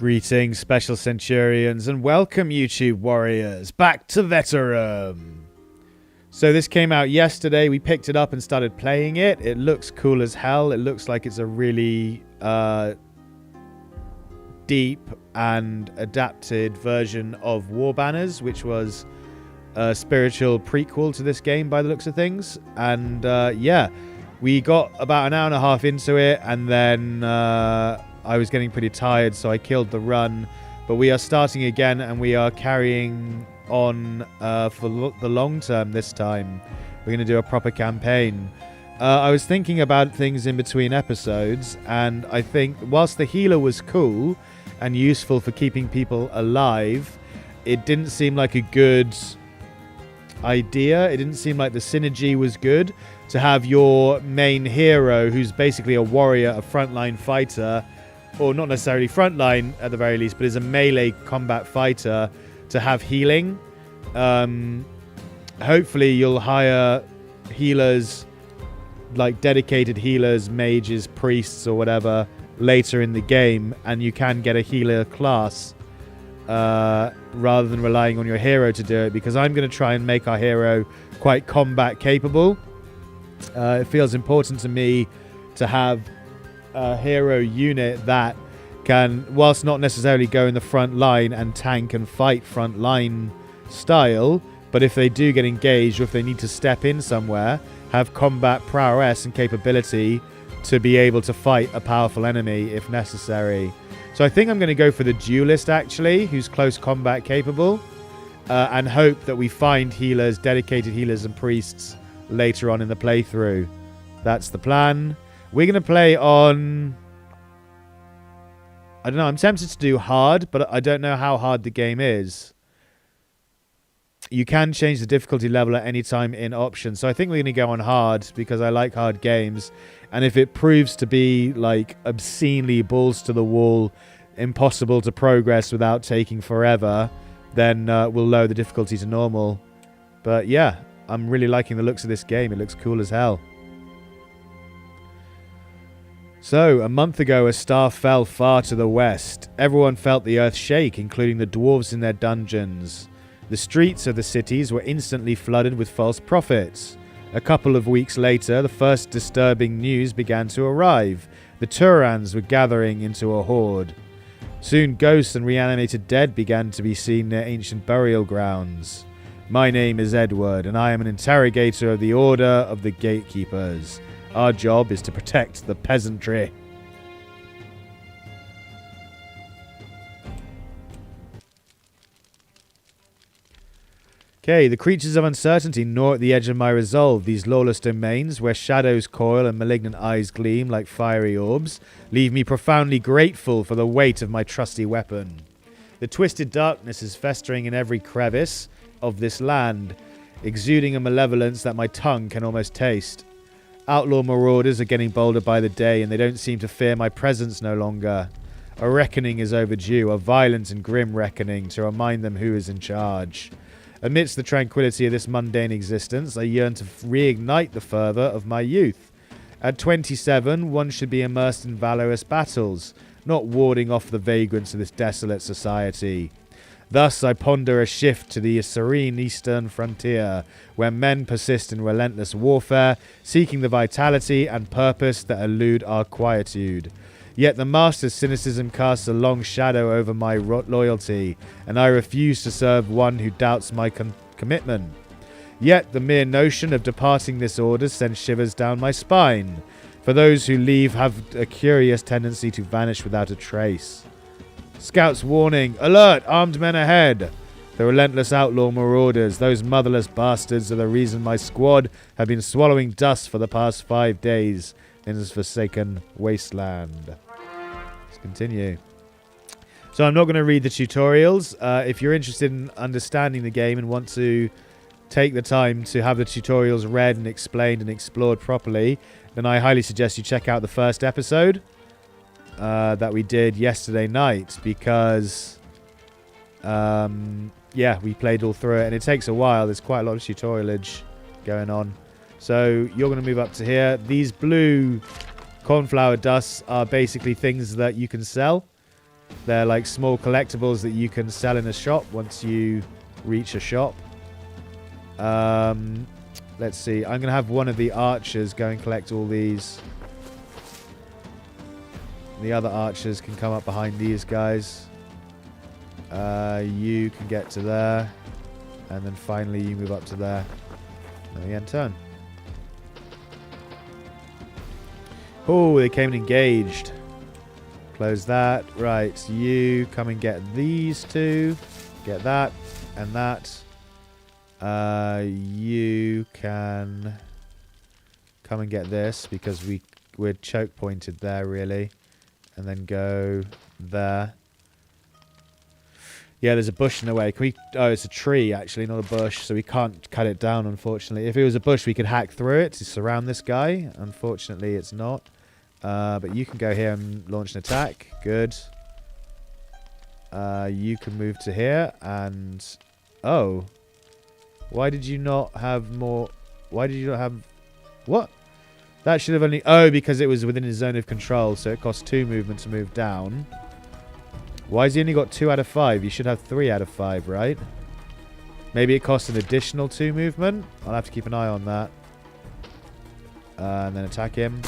Greetings, Special Centurions, and welcome, YouTube warriors, back to Veterum. So this came out yesterday. We picked it up and started playing it. It looks cool as hell. It looks like it's a really deep and adapted version of Warbanners, which was a spiritual prequel to this game by the looks of things. And yeah, we got about an hour and a half into it, and then I was getting pretty tired, so I killed the run. But we are starting again, and we are carrying on for the long term this time. We're going to do a proper campaign. I was thinking about things in between episodes, and I think whilst the healer was cool and useful for keeping people alive, it didn't seem like a good idea. It didn't seem like the synergy was good to have your main hero, who's basically a warrior, a frontline fighter, or not necessarily frontline at the very least, but is a melee combat fighter, to have healing. Hopefully you'll hire healers, like dedicated healers, mages, priests, or whatever, later in the game, and you can get a healer class rather than relying on your hero to do it, because I'm going to try and make our hero quite combat capable. It feels important to me to have a hero unit that can, whilst not necessarily go in the front line and tank and fight front line style, but if they do get engaged or if they need to step in somewhere, have combat prowess and capability to be able to fight a powerful enemy if necessary. So I think I'm going to go for the duelist, actually, who's close combat capable, and hope that we find healers, dedicated healers and priests later on in the playthrough. That's the plan. We're going to play on, I don't know, I'm tempted to do hard, but I don't know how hard the game is. You can change the difficulty level at any time in options. So I think we're going to go on hard because I like hard games. And if it proves to be like obscenely balls to the wall, impossible to progress without taking forever, then we'll lower the difficulty to normal. But yeah, I'm really liking the looks of this game. It looks cool as hell. So, a month ago, a star fell far to the west. Everyone felt the earth shake, including the dwarves in their dungeons. The streets of the cities were instantly flooded with false prophets. A couple of weeks later, the first disturbing news began to arrive. The Turans were gathering into a horde. Soon, ghosts and reanimated dead began to be seen near ancient burial grounds. My name is Edward, and I am an interrogator of the Order of the Gatekeepers. Our job is to protect the peasantry. Okay, the creatures of uncertainty gnaw at the edge of my resolve. These lawless domains, where shadows coil and malignant eyes gleam like fiery orbs, leave me profoundly grateful for the weight of my trusty weapon. The twisted darkness is festering in every crevice of this land, exuding a malevolence that my tongue can almost taste. Outlaw marauders are getting bolder by the day, and they don't seem to fear my presence no longer. A reckoning is overdue, a violent and grim reckoning, to remind them who is in charge. Amidst the tranquility of this mundane existence, I yearn to reignite the fervour of my youth. At 27, one should be immersed in valorous battles, not warding off the vagrants of this desolate society. Thus I ponder a shift to the serene eastern frontier, where men persist in relentless warfare, seeking the vitality and purpose that elude our quietude. Yet the master's cynicism casts a long shadow over my loyalty, and I refuse to serve one who doubts my commitment. Yet the mere notion of departing this order sends shivers down my spine, for those who leave have a curious tendency to vanish without a trace. Scouts warning, alert, armed men ahead. The relentless outlaw marauders, those motherless bastards, are the reason my squad have been swallowing dust for the past 5 days in this forsaken wasteland. Let's continue. So I'm not going to read the tutorials. If you're interested in understanding the game and want to take the time to have the tutorials read and explained and explored properly, then I highly suggest you check out the first episode that we did yesterday night, because yeah, we played all through it, and it takes a while. There's quite a lot of tutorialage going on. So you're going to move up to here. These blue cornflower dusts are basically things that you can sell. They're like small collectibles that you can sell in a shop once you reach a shop. Let's see. I'm going to have one of the archers go and collect all these. The other archers can come up behind these guys. You can get to there. And then finally you move up to there. Then we end turn. Oh, they came and engaged. Close that. Right, you come and get these two. Get that and that. You can come and get this because we're choke pointed there, really. And then go there. Yeah, there's a bush in the way. Can we... Oh, it's a tree, actually, not a bush. So we can't cut it down, unfortunately. If it was a bush, we could hack through it to surround this guy. Unfortunately, it's not. But you can go here and launch an attack. Good. You can move to here and... Oh. Why did you not have more... Why did you not have... What? That should have only... Oh, because it was within his zone of control, so it costs 2 movement to move down. Why has he only got 2 out of 5? You should have 3 out of 5, right? Maybe it costs an additional 2 movement? I'll have to keep an eye on that. And then attack him.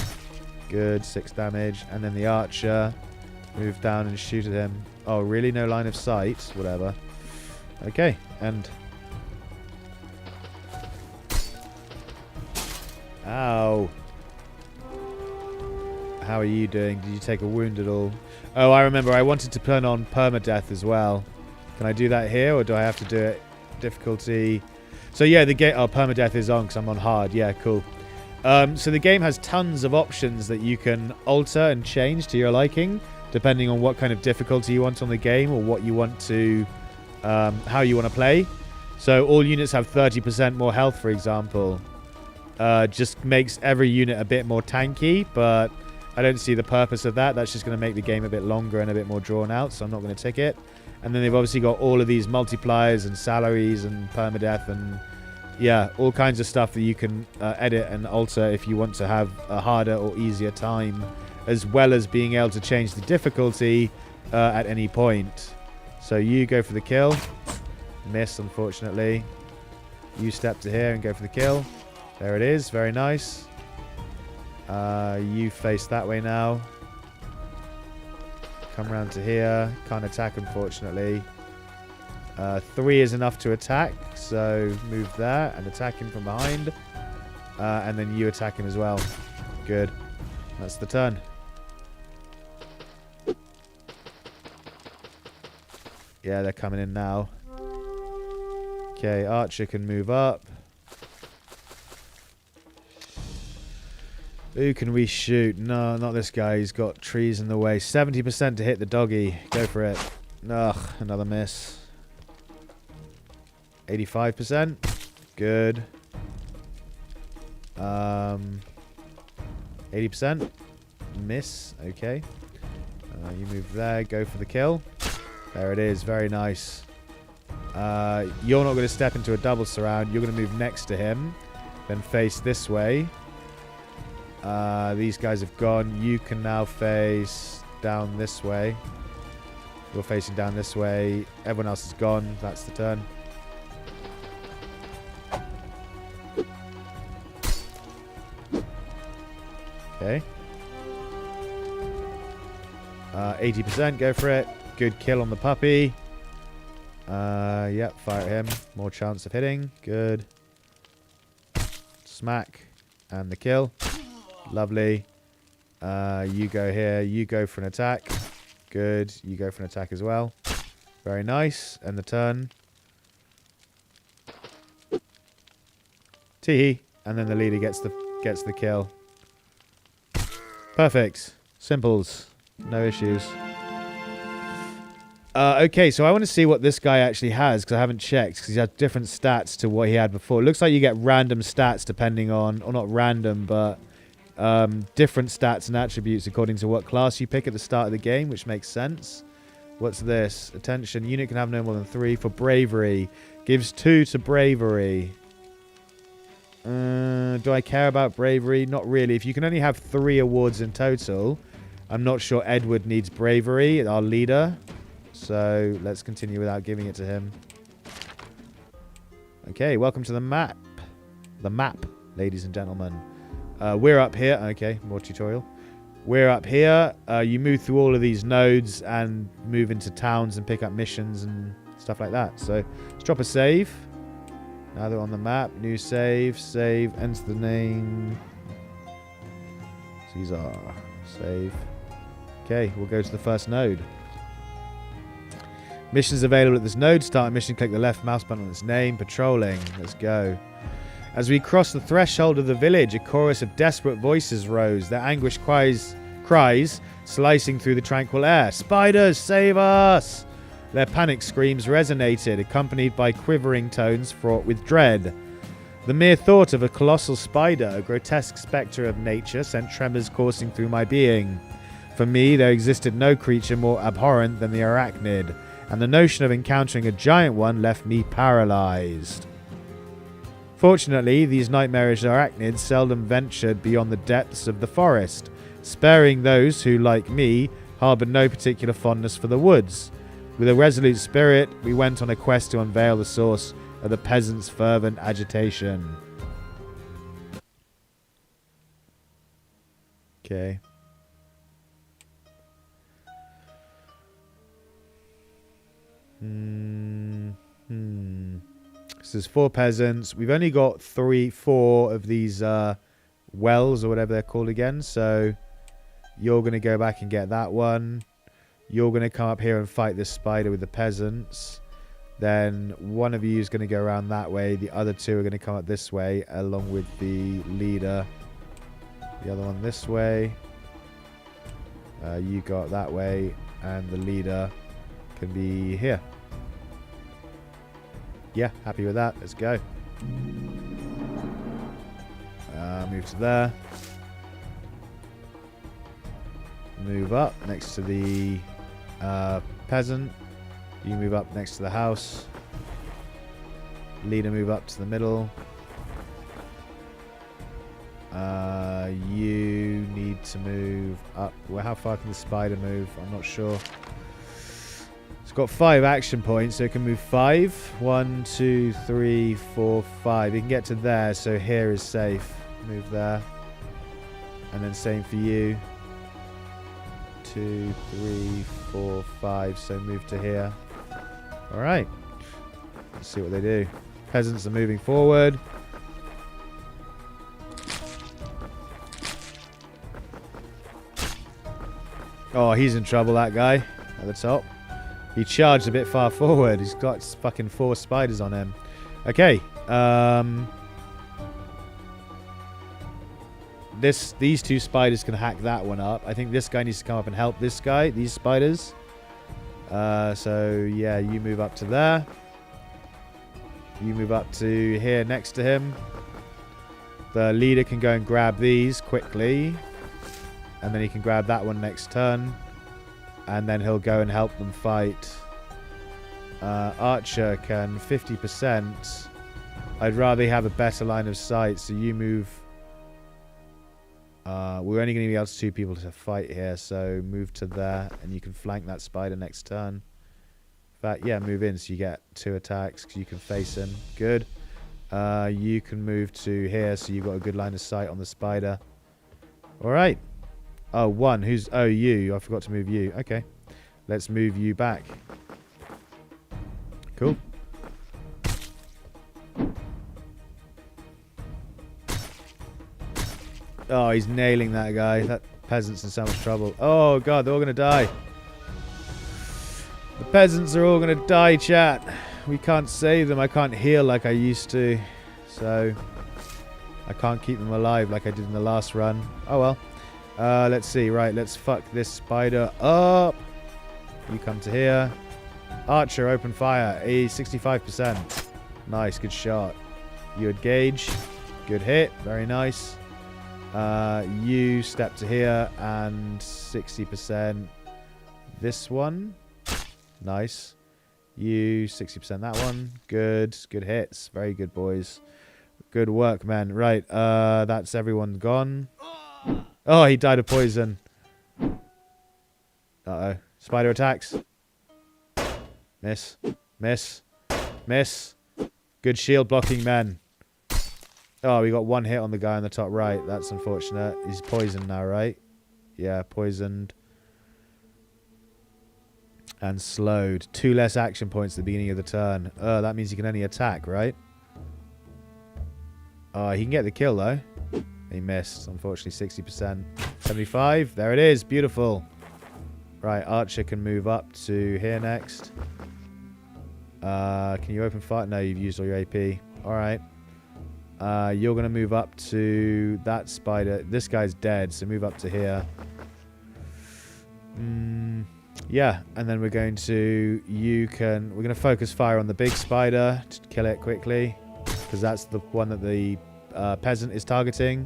Good, 6 damage. And then the archer. Move down and shoot at him. Oh, really? No line of sight? Whatever. Okay, and... Ow. How are you doing? Did you take a wound at all? Oh, I remember. I wanted to turn on permadeath as well. Can I do that here, or do I have to do it difficulty? So yeah, the game... Oh, permadeath is on because I'm on hard. Yeah, cool. So the game has tons of options that you can alter and change to your liking, depending on what kind of difficulty you want on the game or what you want to... how you want to play. So all units have 30% more health, for example. Just makes every unit a bit more tanky, but I don't see the purpose of that. That's just going to make the game a bit longer and a bit more drawn out, so I'm not going to tick it. And then they've obviously got all of these multipliers and salaries and permadeath and, yeah, all kinds of stuff that you can edit and alter if you want to have a harder or easier time, as well as being able to change the difficulty at any point. So you go for the kill. Miss, unfortunately. You step to here and go for the kill. There it is. Very nice. You face that way now. Come round to here. Can't attack, unfortunately. 3 is enough to attack, so move there and attack him from behind. And then you attack him as well. Good. That's the turn. Yeah, they're coming in now. Okay, Archer can move up. Who can we shoot? No, not this guy. He's got trees in the way. 70% to hit the doggy. Go for it. Ugh, another miss. 85%. Good. 80%. Miss. Okay. You move there. Go for the kill. There it is. Very nice. You're not going to step into a double surround. You're going to move next to him. Then face this way. These guys have gone. You can now face down this way. You're facing down this way. Everyone else is gone. That's the turn. Okay. 80%. Go for it. Good kill on the puppy. Yep, fire at him. More chance of hitting. Good. Smack. And the kill. Lovely. You go here. You go for an attack. Good. You go for an attack as well. Very nice. And the turn. Tee-hee. And then the leader gets the kill. Perfect. Simples. No issues. Okay, so I want to see what this guy actually has, because I haven't checked, because he has different stats to what he had before. It looks like you get random stats depending on, or not random, but different stats and attributes according to what class you pick at the start of the game, which makes sense. What's this? Attention. Unit can have no more than 3 for bravery. Gives 2 to bravery. Do I care about bravery? Not really. If you can only have 3 awards in total, I'm not sure Edward needs bravery, our leader. So let's continue without giving it to him. Okay, welcome to the map. The map, ladies and gentlemen. We're up here. Okay, more tutorial. We're up here. You move through all of these nodes and move into towns and pick up missions and stuff like that. So let's drop a save. Now they're on the map. New save. Save. Enter the name. Caesar. Save. Okay, we'll go to the first node. Missions available at this node. Start a mission. Click the left mouse button on its name. Patrolling. Let's go. As we crossed the threshold of the village, a chorus of desperate voices rose, their anguished cries slicing through the tranquil air. Spiders, save us! Their panic screams resonated, accompanied by quivering tones fraught with dread. The mere thought of a colossal spider, a grotesque spectre of nature, sent tremors coursing through my being. For me, there existed no creature more abhorrent than the arachnid, and the notion of encountering a giant one left me paralyzed. Fortunately, these nightmarish arachnids seldom ventured beyond the depths of the forest, sparing those who, like me, harboured no particular fondness for the woods. With a resolute spirit, we went on a quest to unveil the source of the peasants' fervent agitation. Okay. So there's 4 peasants. We've only got 4 of these wells or whatever they're called again. So you're going to go back and get that one. You're going to come up here and fight this spider with the peasants. Then one of you is going to go around that way. The other 2 are going to come up this way along with the leader. The other one this way. You go up that way. And the leader can be here. Yeah, happy with that. Let's go. Move to there. Move up next to the peasant. You move up next to the house. Leader move up to the middle. You need to move up. Well, how far can the spider move? I'm not sure. It's got 5 action points, so it can move 5. 1, 2, 3, 4, 5. It can get to there, so here is safe. Move there. And then same for you. 2, 3, 4, 5. So move to here. Alright. Let's see what they do. Peasants are moving forward. Oh, he's in trouble, that guy. At the top. He charged a bit far forward. He's got fucking 4 spiders on him. Okay. These 2 spiders can hack that one up. I think this guy needs to come up and help this guy. These spiders. So, yeah, you move up to there. You move up to here next to him. The leader can go and grab these quickly. And then he can grab that one next turn. And then he'll go and help them fight. Archer can 50%. I'd rather have a better line of sight. So you move. We're only going to be able to 2 people to fight here. So move to there. And you can flank that spider next turn. In fact, yeah, move in. So you get 2 attacks. Because you can face him. Good. You can move to here. So you've got a good line of sight on the spider. Alright. Oh, 1. Who's... Oh, you. I forgot to move you. Okay. Let's move you back. Cool. Oh, he's nailing that guy. That peasant's in so much trouble. Oh, God. They're all going to die. The peasants are all going to die, chat. We can't save them. I can't heal like I used to. So, I can't keep them alive like I did in the last run. Oh, well. Let's see. Right, let's fuck this spider up. You come to here. Archer, open fire. 65%. Nice, good shot. You engage. Good hit. Very nice. You step to here and 60%. This one. Nice. You 60% that one. Good. Good hits. Very good, boys. Good work, man. Right, that's everyone gone. Oh, he died of poison. Uh-oh. Spider attacks. Miss. Miss. Miss. Good shield blocking, men. Oh, we got one hit on the guy on the top right. That's unfortunate. He's poisoned now, right? Yeah, poisoned. And slowed. 2 less action points at the beginning of the turn. That means he can only attack, right? He can get the kill, though. He missed, unfortunately, 60%. 75. There it is. Beautiful. Right, Archer can move up to here next. Can you open fire? No, you've used all your AP. All right. You're going to move up to that spider. This guy's dead, so move up to here. Yeah, and then we're going to... We're going to focus fire on the big spider to kill it quickly. Because that's the one that the peasant is targeting.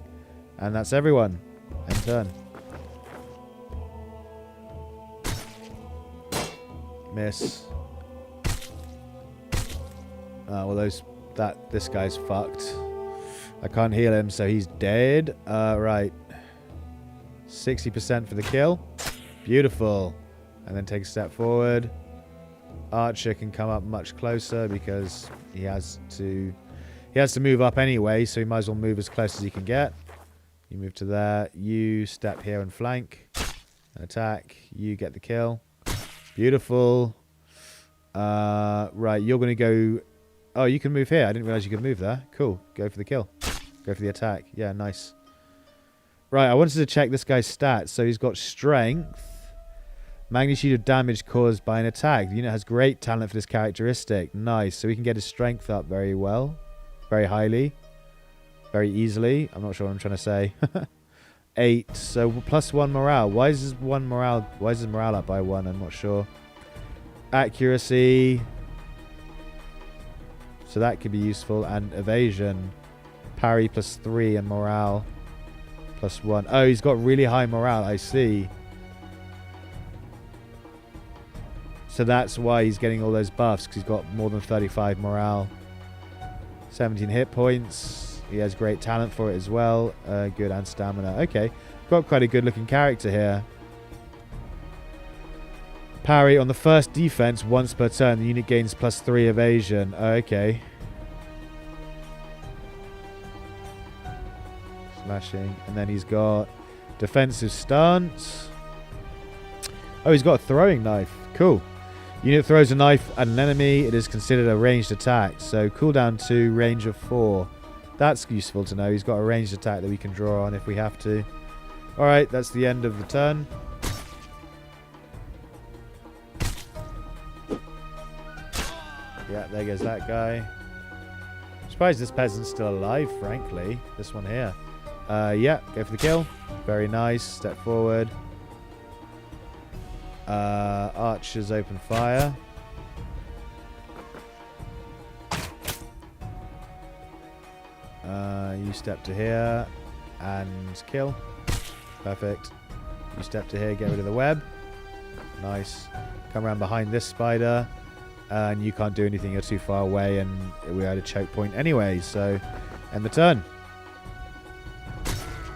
And that's everyone. End turn. Miss. Well, this guy's fucked. I can't heal him, so he's dead. Right. 60% for the kill. Beautiful. And then take a step forward. Archer can come up much closer because he has to move up anyway, so he might as well move as close as he can get. You move to there. You step here and flank. And attack. You get the kill. Beautiful. Right, you're going to go... Oh, you can move here. I didn't realize you could move there. Cool. Go for the kill. Go for the attack. Yeah, nice. Right, I wanted to check this guy's stats. So he's got strength. Magnitude of damage caused by an attack. The unit has great talent for this characteristic. Nice. So we can get his strength up very well. Very highly. Very easily. I'm not sure what I'm trying to say. 8. So +1 morale. Why is his morale up by 1? I'm not sure. Accuracy. So that could be useful. And evasion. Parry +3 and morale +1. Oh, he's got really high morale. I see. So that's why he's getting all those buffs, because he's got more than 35 morale. 17 hit points. He has great talent for it as well. Good, and stamina. Okay. Got quite a good looking character here. Parry on the first defense once per turn. The unit gains +3 evasion. Okay. Slashing. And then he's got defensive stance. Oh, he's got a throwing knife. Cool. Unit throws a knife at an enemy. It is considered a ranged attack. So cooldown 2, range of 4. That's useful to know. He's got a ranged attack that we can draw on if we have to. Alright, that's the end of the turn. Yeah, there goes that guy. I'm surprised this peasant's still alive, frankly. This one here. Yeah, go for the kill. Very nice. Step forward. Archers open fire. You step to here and kill. Perfect. You step to here, get rid of the web. Nice. Come around behind this spider. And you can't do anything, you're too far away, and we had a choke point anyway, so end the turn.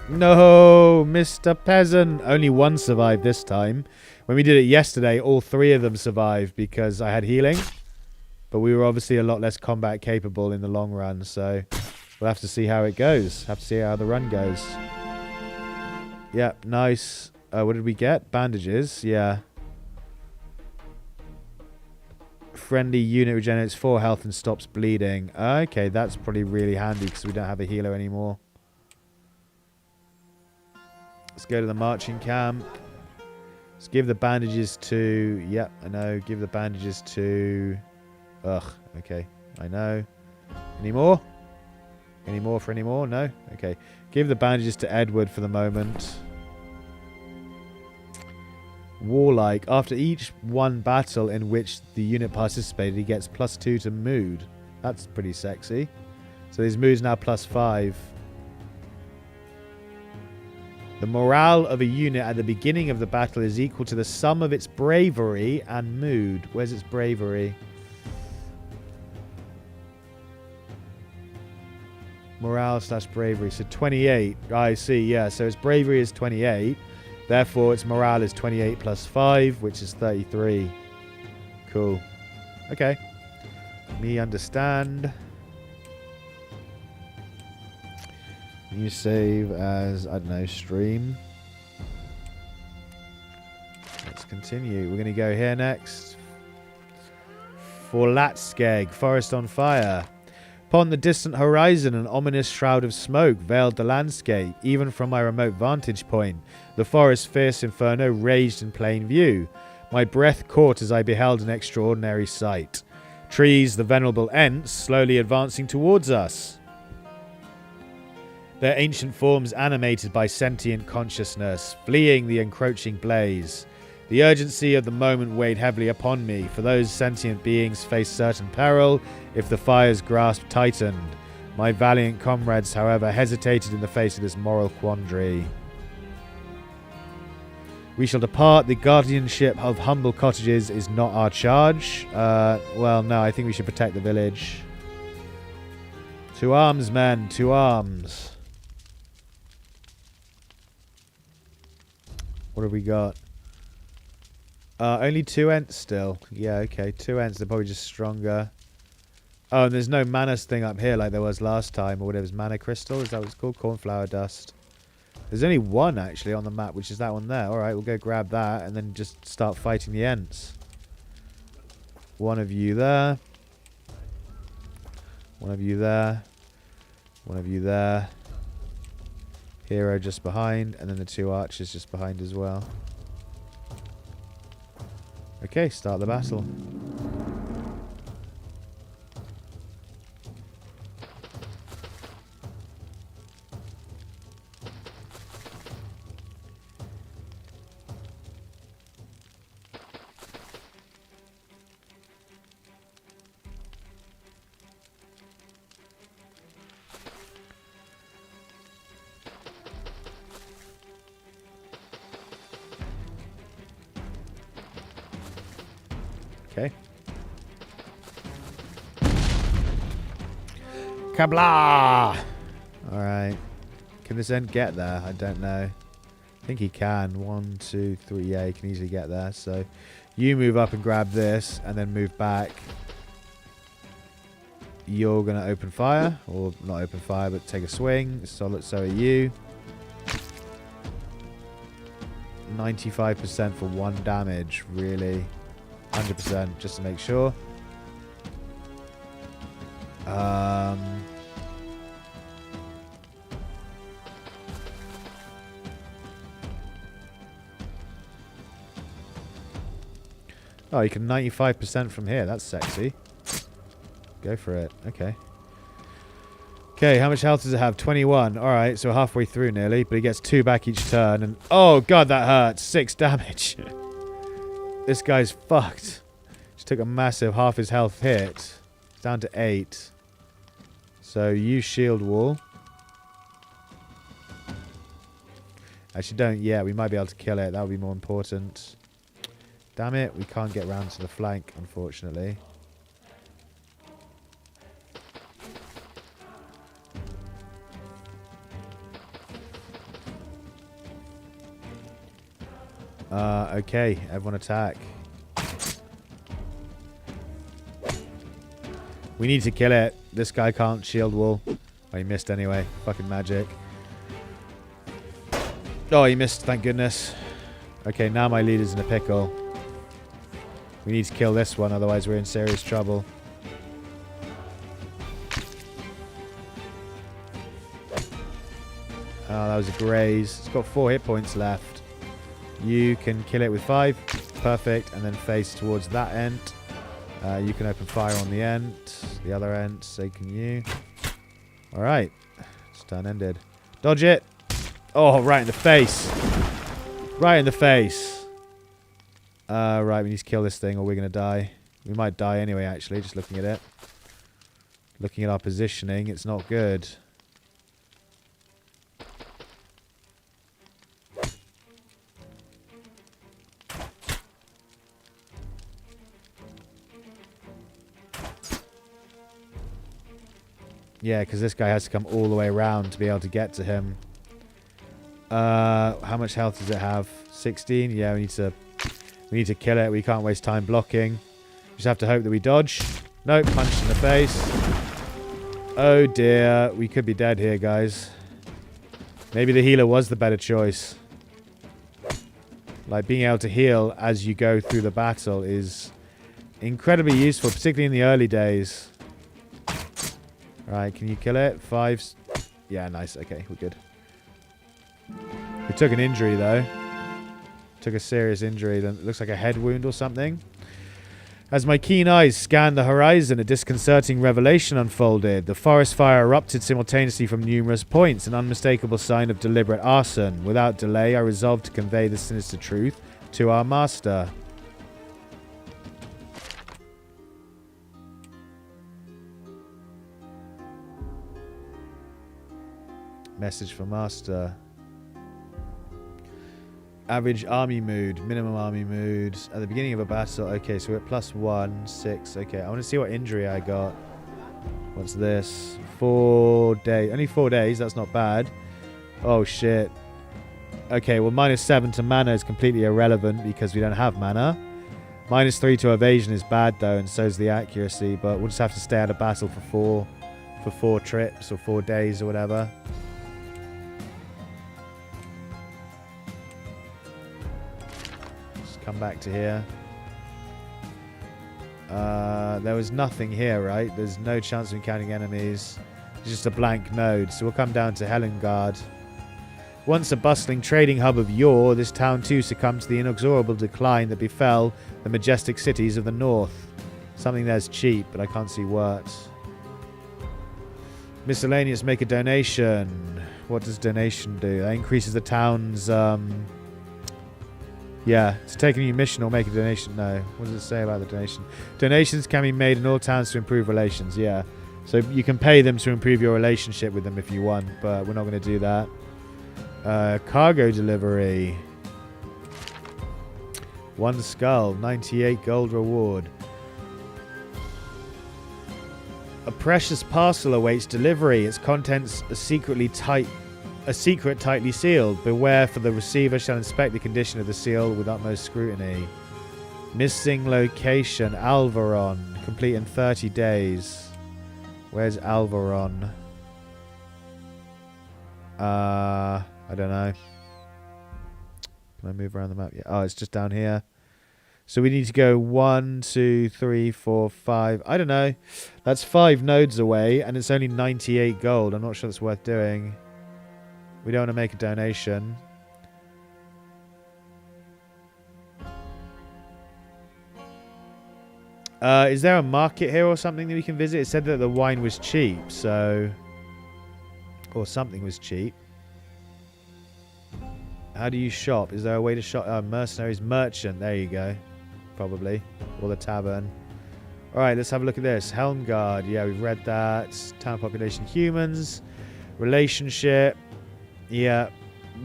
No, Mr. Peasant. Only one survived this time. When we did it yesterday, all 3 of them survived because I had healing. But we were obviously a lot less combat capable in the long run, so we'll have to see how it goes. Have to see how the run goes. Yep, nice. What did we get? Bandages, yeah. Friendly unit regenerates 4 health and stops bleeding. Okay, that's probably really handy because we don't have a healer anymore. Let's go to the marching camp. Let's give the bandages to... Yep, I know. Give the bandages to... Ugh, okay. I know. Any more? Any more for any more? No? Okay. Give the bandages to Edward for the moment. Warlike. After each one battle in which the unit participated, he gets +2 to mood. That's pretty sexy. So his mood's now +5. The morale of a unit at the beginning of the battle is equal to the sum of its bravery and mood. Where's its bravery? Morale /bravery. So 28. I see, yeah. So its bravery is 28. Therefore, its morale is 28 plus 5, which is 33. Cool. Okay. Me understand. You save as, I don't know, stream. Let's continue. We're going to go here next. For Latskeg, Forest on Fire. Upon the distant horizon, an ominous shroud of smoke veiled the landscape. Even from my remote vantage point, the forest's fierce inferno raged in plain view. My breath caught as I beheld an extraordinary sight. Trees, the venerable Ents, slowly advancing towards us. Their ancient forms animated by sentient consciousness, fleeing the encroaching blaze. The urgency of the moment weighed heavily upon me, for those sentient beings faced certain peril if the fire's grasp tightened. My valiant comrades, however, hesitated in the face of this moral quandary. We shall depart. The guardianship of humble cottages is not our charge. Well, no, I think we should protect the village. To arms, men, to arms. What have we got? Only 2 Ents still. Yeah, okay. 2 Ents. They're probably just stronger. Oh, and there's no mana thing up here like there was last time, or whatever's mana crystal. Is that what it's called? Cornflower dust. There's only 1 actually on the map, which is that one there. Alright, we'll go grab that and then just start fighting the Ents. 1 of you there. 1 of you there. 1 of you there. Hero just behind, and then the 2 archers just behind as well. Okay, start the battle. Okay. Kabla! Alright. Can this Ent get there? I don't know. I think he can. 1, 2, 3. Yeah, he can easily get there. So you move up and grab this and then move back. You're going to open fire. Or not open fire, but take a swing. So are you. 95% for 1 damage. Really. 100% just to make sure. Oh, you can 95% from here. That's sexy. Go for it. Okay. Okay, how much health does it have? 21. Alright, so halfway through nearly. But he gets 2 back each turn. And oh, God, that hurts. 6 damage. This guy's fucked. Just took a massive half his health hit. It's down to 8. So use shield wall. Actually don't yet. We might be able to kill it. That would be more important. Damn it. We can't get round to the flank, unfortunately. Okay, everyone attack. We need to kill it. This guy can't shield wall. Oh, he missed anyway. Fucking magic. Oh, he missed, thank goodness. Okay, now my leader's in a pickle. We need to kill this one, otherwise we're in serious trouble. Oh, that was a graze. It's got 4 hit points left. You can kill it with 5. Perfect. And then face towards that end. You can open fire on the end. The other end. So can you. Alright. It's turn ended. Dodge it. Oh, right in the face. Right in the face. Right, we need to kill this thing or we're going to die. We might die anyway, actually, just looking at it. Looking at our positioning, it's not good. Yeah, because this guy has to come all the way around to be able to get to him. How much health does it have? 16? Yeah, we need to kill it. We can't waste time blocking. We just have to hope that we dodge. Nope, punch in the face. Oh dear, we could be dead here, guys. Maybe the healer was the better choice. Like, being able to heal as you go through the battle is incredibly useful, particularly in the early days. Right, can you kill it? 5. Yeah, nice. Okay, we're good. We took an injury, though. Took a serious injury. That looks like a head wound or something. As my keen eyes scanned the horizon, a disconcerting revelation unfolded. The forest fire erupted simultaneously from numerous points, an unmistakable sign of deliberate arson. Without delay, I resolved to convey the sinister truth to our master. Message for master. Average army mood, minimum army mood. At the beginning of a battle. Okay, so we're at +1, 6. Okay, I want to see what injury I got. What's this? 4 days. Only 4 days. That's not bad. Oh, shit. Okay, well, -7 to mana is completely irrelevant because we don't have mana. -3 to evasion is bad, though, and so is the accuracy. But we'll just have to stay out of battle for four trips or 4 days or whatever. Come back to here. There was nothing here, right? There's no chance of encountering enemies. It's just a blank node. So we'll come down to Helengard. Once a bustling trading hub of yore, this town too succumbed to the inexorable decline that befell the majestic cities of the north. Something there's cheap, but I can't see what. Miscellaneous, make a donation. What does donation do? That increases the town's... Yeah, to take a new mission or make a donation. No. What does it say about the donation? Donations can be made in all towns to improve relations. Yeah. So you can pay them to improve your relationship with them if you want, but we're not going to do that. Cargo delivery. 1 skull. 98 gold reward. A precious parcel awaits delivery. Its contents are secret tightly sealed. Beware, for the receiver shall inspect the condition of the seal with utmost scrutiny. Missing location, Alvaron. Complete in 30 days. Where's Alvaron? I don't know. Can I move around the map? Yeah. Oh, it's just down here. So we need to go 1, 2, 3, 4, 5. I don't know. That's 5 nodes away, and it's only 98 gold. I'm not sure that's worth doing. We don't want to make a donation. Is there a market here or something that we can visit? It said that the wine was cheap, so... Or something was cheap. How do you shop? Is there a way to shop? Mercenaries, merchant. There you go. Probably. Or the tavern. Alright, let's have a look at this. Helmgard. Yeah, we've read that. Town population, humans. Relationship. Yeah.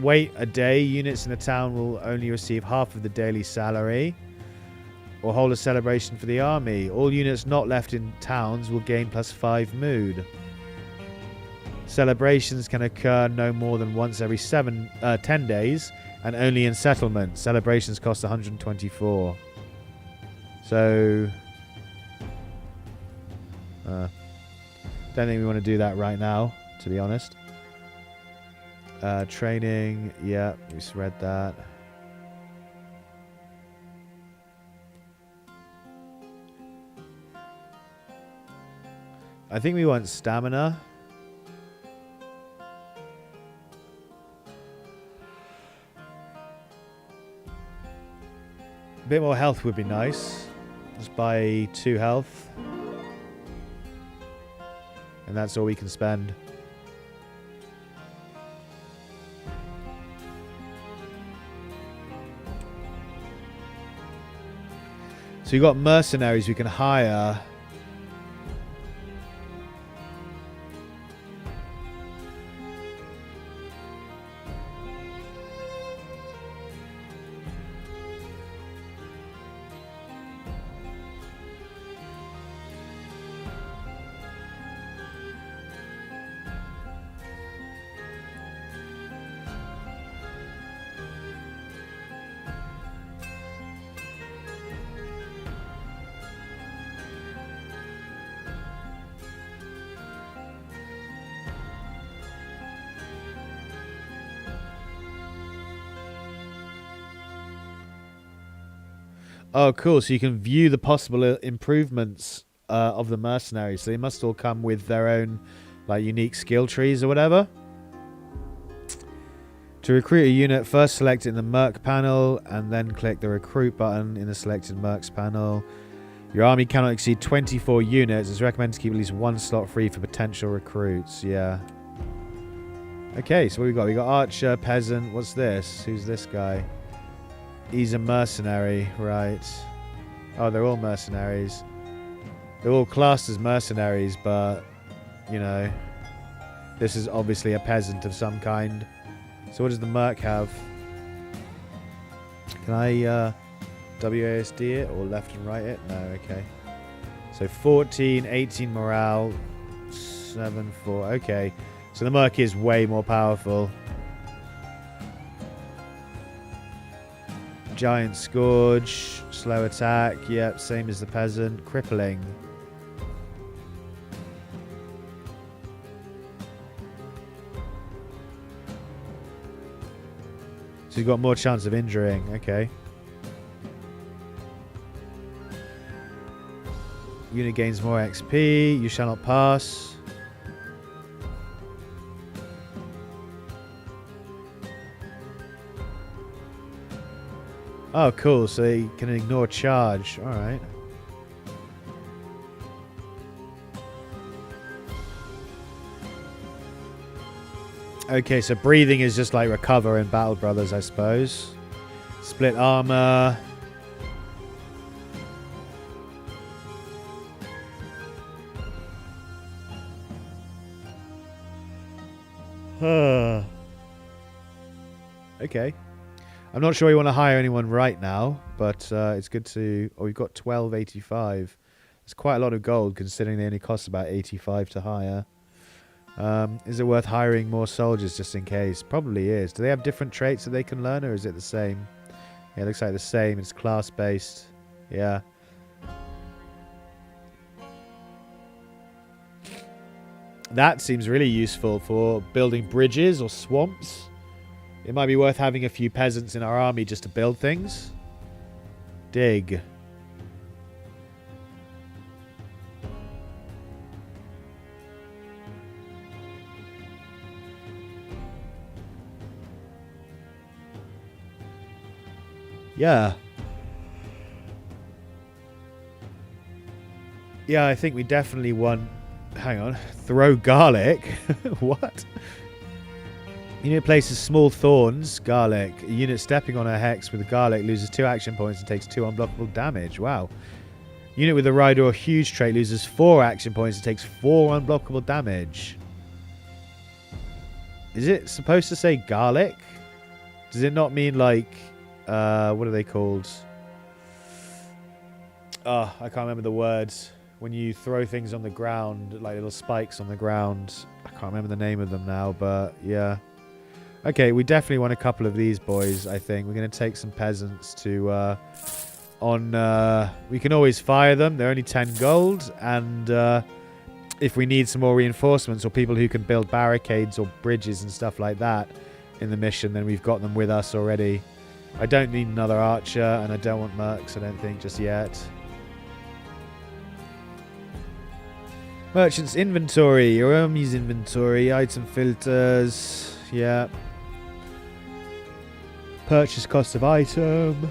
Wait a day. Units in the town will only receive half of the daily salary. Or hold a celebration for the army. All units not left in towns will gain +5 mood. Celebrations can occur no more than once every 10 days and only in settlement. Celebrations cost 124. So... don't think we want to do that right now, to be honest. Training, yeah, we just read that. I think we want stamina. A bit more health would be nice. Just buy 2 health. And that's all we can spend. So you got mercenaries we can hire. Oh, cool. So you can view the possible improvements of the mercenaries. So they must all come with their own like unique skill trees or whatever. To recruit a unit, first select it in the Merc panel and then click the recruit button in the selected Mercs panel. Your army cannot exceed 24 units. It's recommended to keep at least one slot free for potential recruits. Yeah. Okay, so what we got? We got archer, peasant. What's this? Who's this guy? He's a mercenary, right. Oh, they're all mercenaries. They're all classed as mercenaries, but, you know, this is obviously a peasant of some kind. So what does the merc have? Can I WASD it or left and right it? No, okay. So 14, 18 morale, 7, 4. Okay. So the merc is way more powerful. Giant Scourge, slow attack. Yep, same as the peasant. Crippling. So you've got more chance of injuring. Okay. Unit gains more XP. You shall not pass. Oh, cool. So you can ignore charge. Alright. Okay, so breathing is just like recover in Battle Brothers, I suppose. Split armor. Okay. I'm not sure we want to hire anyone right now, but it's good to... Oh, we've got 1285. It's quite a lot of gold, considering they only cost about 85 to hire. Is it worth hiring more soldiers just in case? Probably is. Do they have different traits that they can learn, or is it the same? Yeah, it looks like the same. It's class-based. Yeah. That seems really useful for building bridges or swamps. It might be worth having a few peasants in our army just to build things. Dig. Yeah. Yeah, I think we definitely want... Hang on. Throw garlic? What? Unit places small thorns, garlic. A unit stepping on a hex with a garlic loses 2 action points and takes 2 unblockable damage. Wow. Unit with a rider or huge trait loses 4 action points and takes 4 unblockable damage. Is it supposed to say garlic? Does it not mean like... what are they called? Oh, I can't remember the words. When you throw things on the ground, like little spikes on the ground. I can't remember the name of them now, but yeah. Okay, we definitely want a couple of these boys, I think. We're going to take some peasants to... we can always fire them. They're only 10 gold. And if we need some more reinforcements or people who can build barricades or bridges and stuff like that in the mission, then we've got them with us already. I don't need another archer, and I don't want mercs, I don't think, just yet. Merchant's inventory. Your army's inventory. Item filters. Yeah. Purchase cost of item.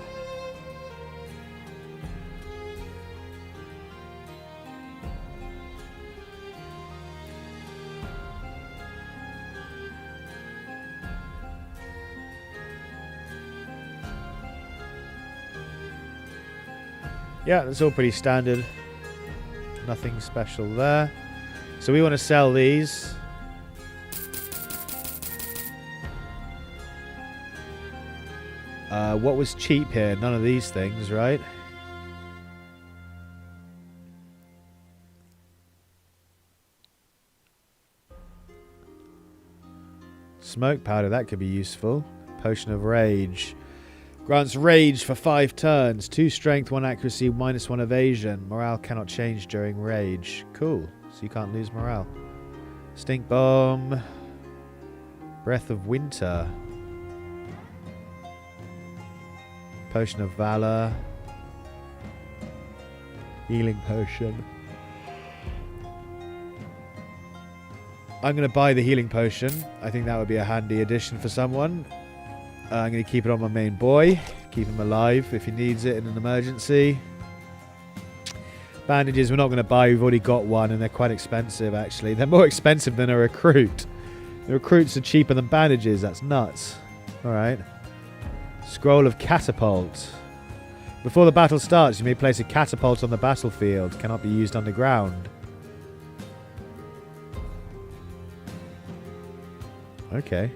Yeah, that's all pretty standard. Nothing special there. So we want to sell these. What was cheap here? None of these things, right? Smoke powder, that could be useful. Potion of Rage. Grants rage for 5 turns. 2 strength, 1 accuracy, -1 evasion. Morale cannot change during rage. Cool. So you can't lose morale. Stink bomb. Breath of winter. Potion of valor. Healing potion. I'm going to buy the healing potion. I think that would be a handy addition for someone. I'm going to keep it on my main boy. Keep him alive if he needs it in an emergency. Bandages we're not going to buy. We've already got one and they're quite expensive actually. They're more expensive than a recruit. The recruits are cheaper than bandages. That's nuts. Alright. Scroll of Catapult. Before the battle starts, you may place a catapult on the battlefield. Cannot be used underground. Okay.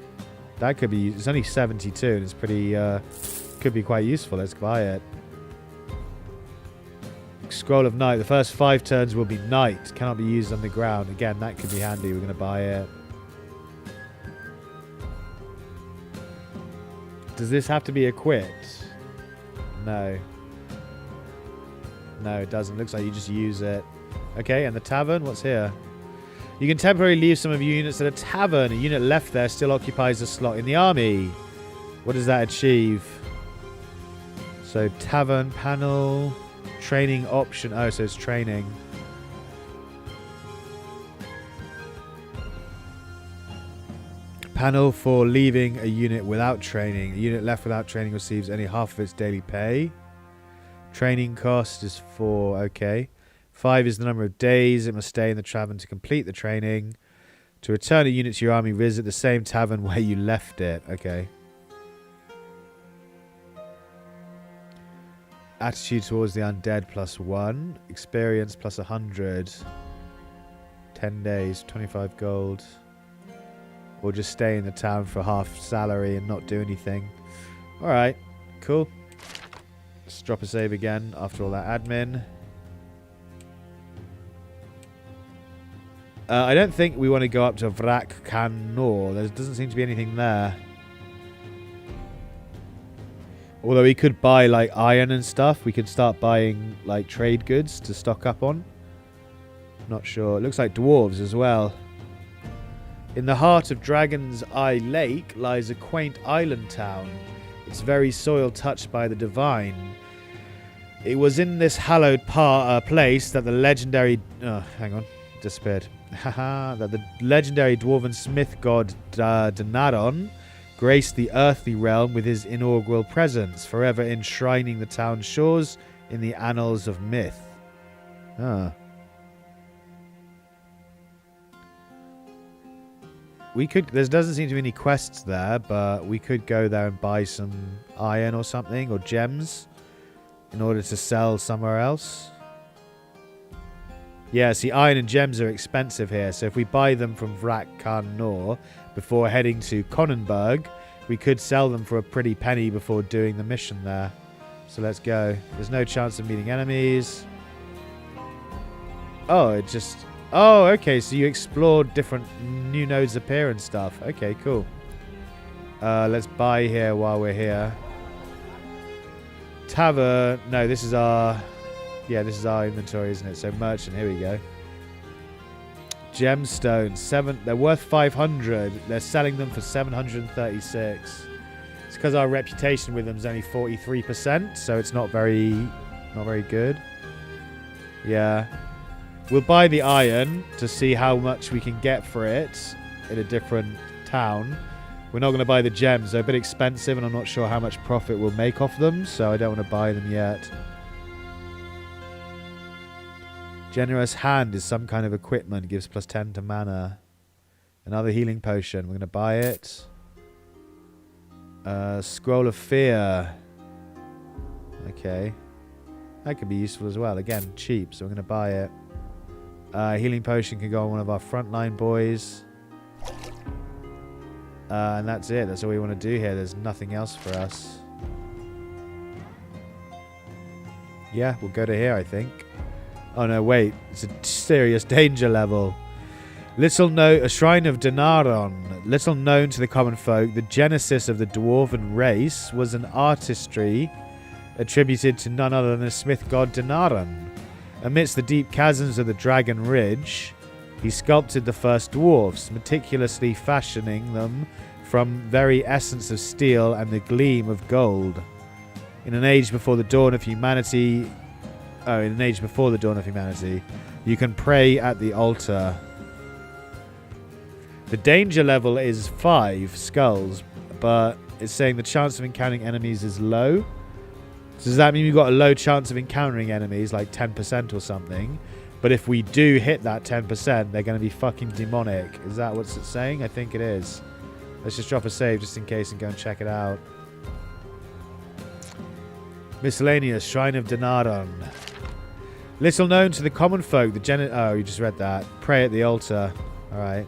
That could be used. It's only 72 and it's pretty... could be quite useful. Let's buy it. Scroll of Night. The first 5 turns will be night. Cannot be used underground. Again, that could be handy. We're going to buy it. Does this have to be equipped? No. No, it doesn't. Looks like you just use it. Okay, and the tavern? What's here? You can temporarily leave some of your units at a tavern. A unit left there still occupies a slot in the army. What does that achieve? So, tavern, panel, training option. Oh, so it's training. Panel for leaving a unit without training. A unit left without training receives only half of its daily pay. Training cost is 4. Okay. 5 is the number of days it must stay in the tavern to complete the training. To return a unit to your army, visit the same tavern where you left it. Okay. Attitude towards the undead +1. Experience +100. 10 days, 25 gold. Or just stay in the town for half salary and not do anything. Alright, cool. Let's drop a save again after all that admin. I don't think we want to go up to Vrak Kan Nor. There doesn't seem to be anything there. Although we could buy like iron and stuff. We could start buying like trade goods to stock up on. Not sure. It looks like dwarves as well. In the heart of Dragon's Eye Lake lies a quaint island town. Its very soil touched by the divine. It was in this hallowed place that the legendary... Oh, hang on. Disappeared. Haha. That the legendary dwarven smith god Denaron graced the earthly realm with his inaugural presence, forever enshrining the town's shores in the annals of myth. Ah. We could... There doesn't seem to be any quests there, but we could go there and buy some iron or something, or gems, in order to sell somewhere else. Yeah, see, iron and gems are expensive here, so if we buy them from Vrak Kan Nor before heading to Kronenberg, we could sell them for a pretty penny before doing the mission there. So let's go. There's no chance of meeting enemies. Oh, it just... Oh, okay, so you explored different new nodes appear and stuff. Okay, cool. Let's buy here while we're here. Tavern. No, this is our... Yeah, this is our inventory, isn't it? So merchant, here we go. Gemstones. They're worth 500. They're selling them for 736. It's because our reputation with them is only 43%, so it's not very good. Yeah. We'll buy the iron to see how much we can get for it in a different town. We're not going to buy the gems. They're a bit expensive, and I'm not sure how much profit we'll make off them, so I don't want to buy them yet. Generous Hand is some kind of equipment. Gives +10 to mana. Another healing potion. We're going to buy it. Scroll of Fear. Okay. That could be useful as well. Again, cheap, so we're going to buy it. Healing potion can go on one of our frontline boys. And that's it. That's all we want to do here. There's nothing else for us. Yeah, we'll go to here, I think. Oh no, wait. It's a serious danger level. A shrine of Denaron. Little known to the common folk, the genesis of the dwarven race was an artistry attributed to none other than the smith god Denaron. Amidst the deep chasms of the Dragon Ridge, he sculpted the first dwarfs, meticulously fashioning them from very essence of steel and the gleam of gold. In an age before the dawn of humanity, Oh, in an age before the dawn of humanity. You can pray at the altar. The danger level is 5 skulls, but it's saying the chance of encountering enemies is low. So does that mean we've got a low chance of encountering enemies, like 10% or something? But if we do hit that 10%, they're going to be fucking demonic. Is that what it's saying? I think it is. Let's just drop a save just in case and go and check it out. Miscellaneous, Shrine of Denaron. Little known to the common folk, the oh, you just read that. Pray at the altar. Alright.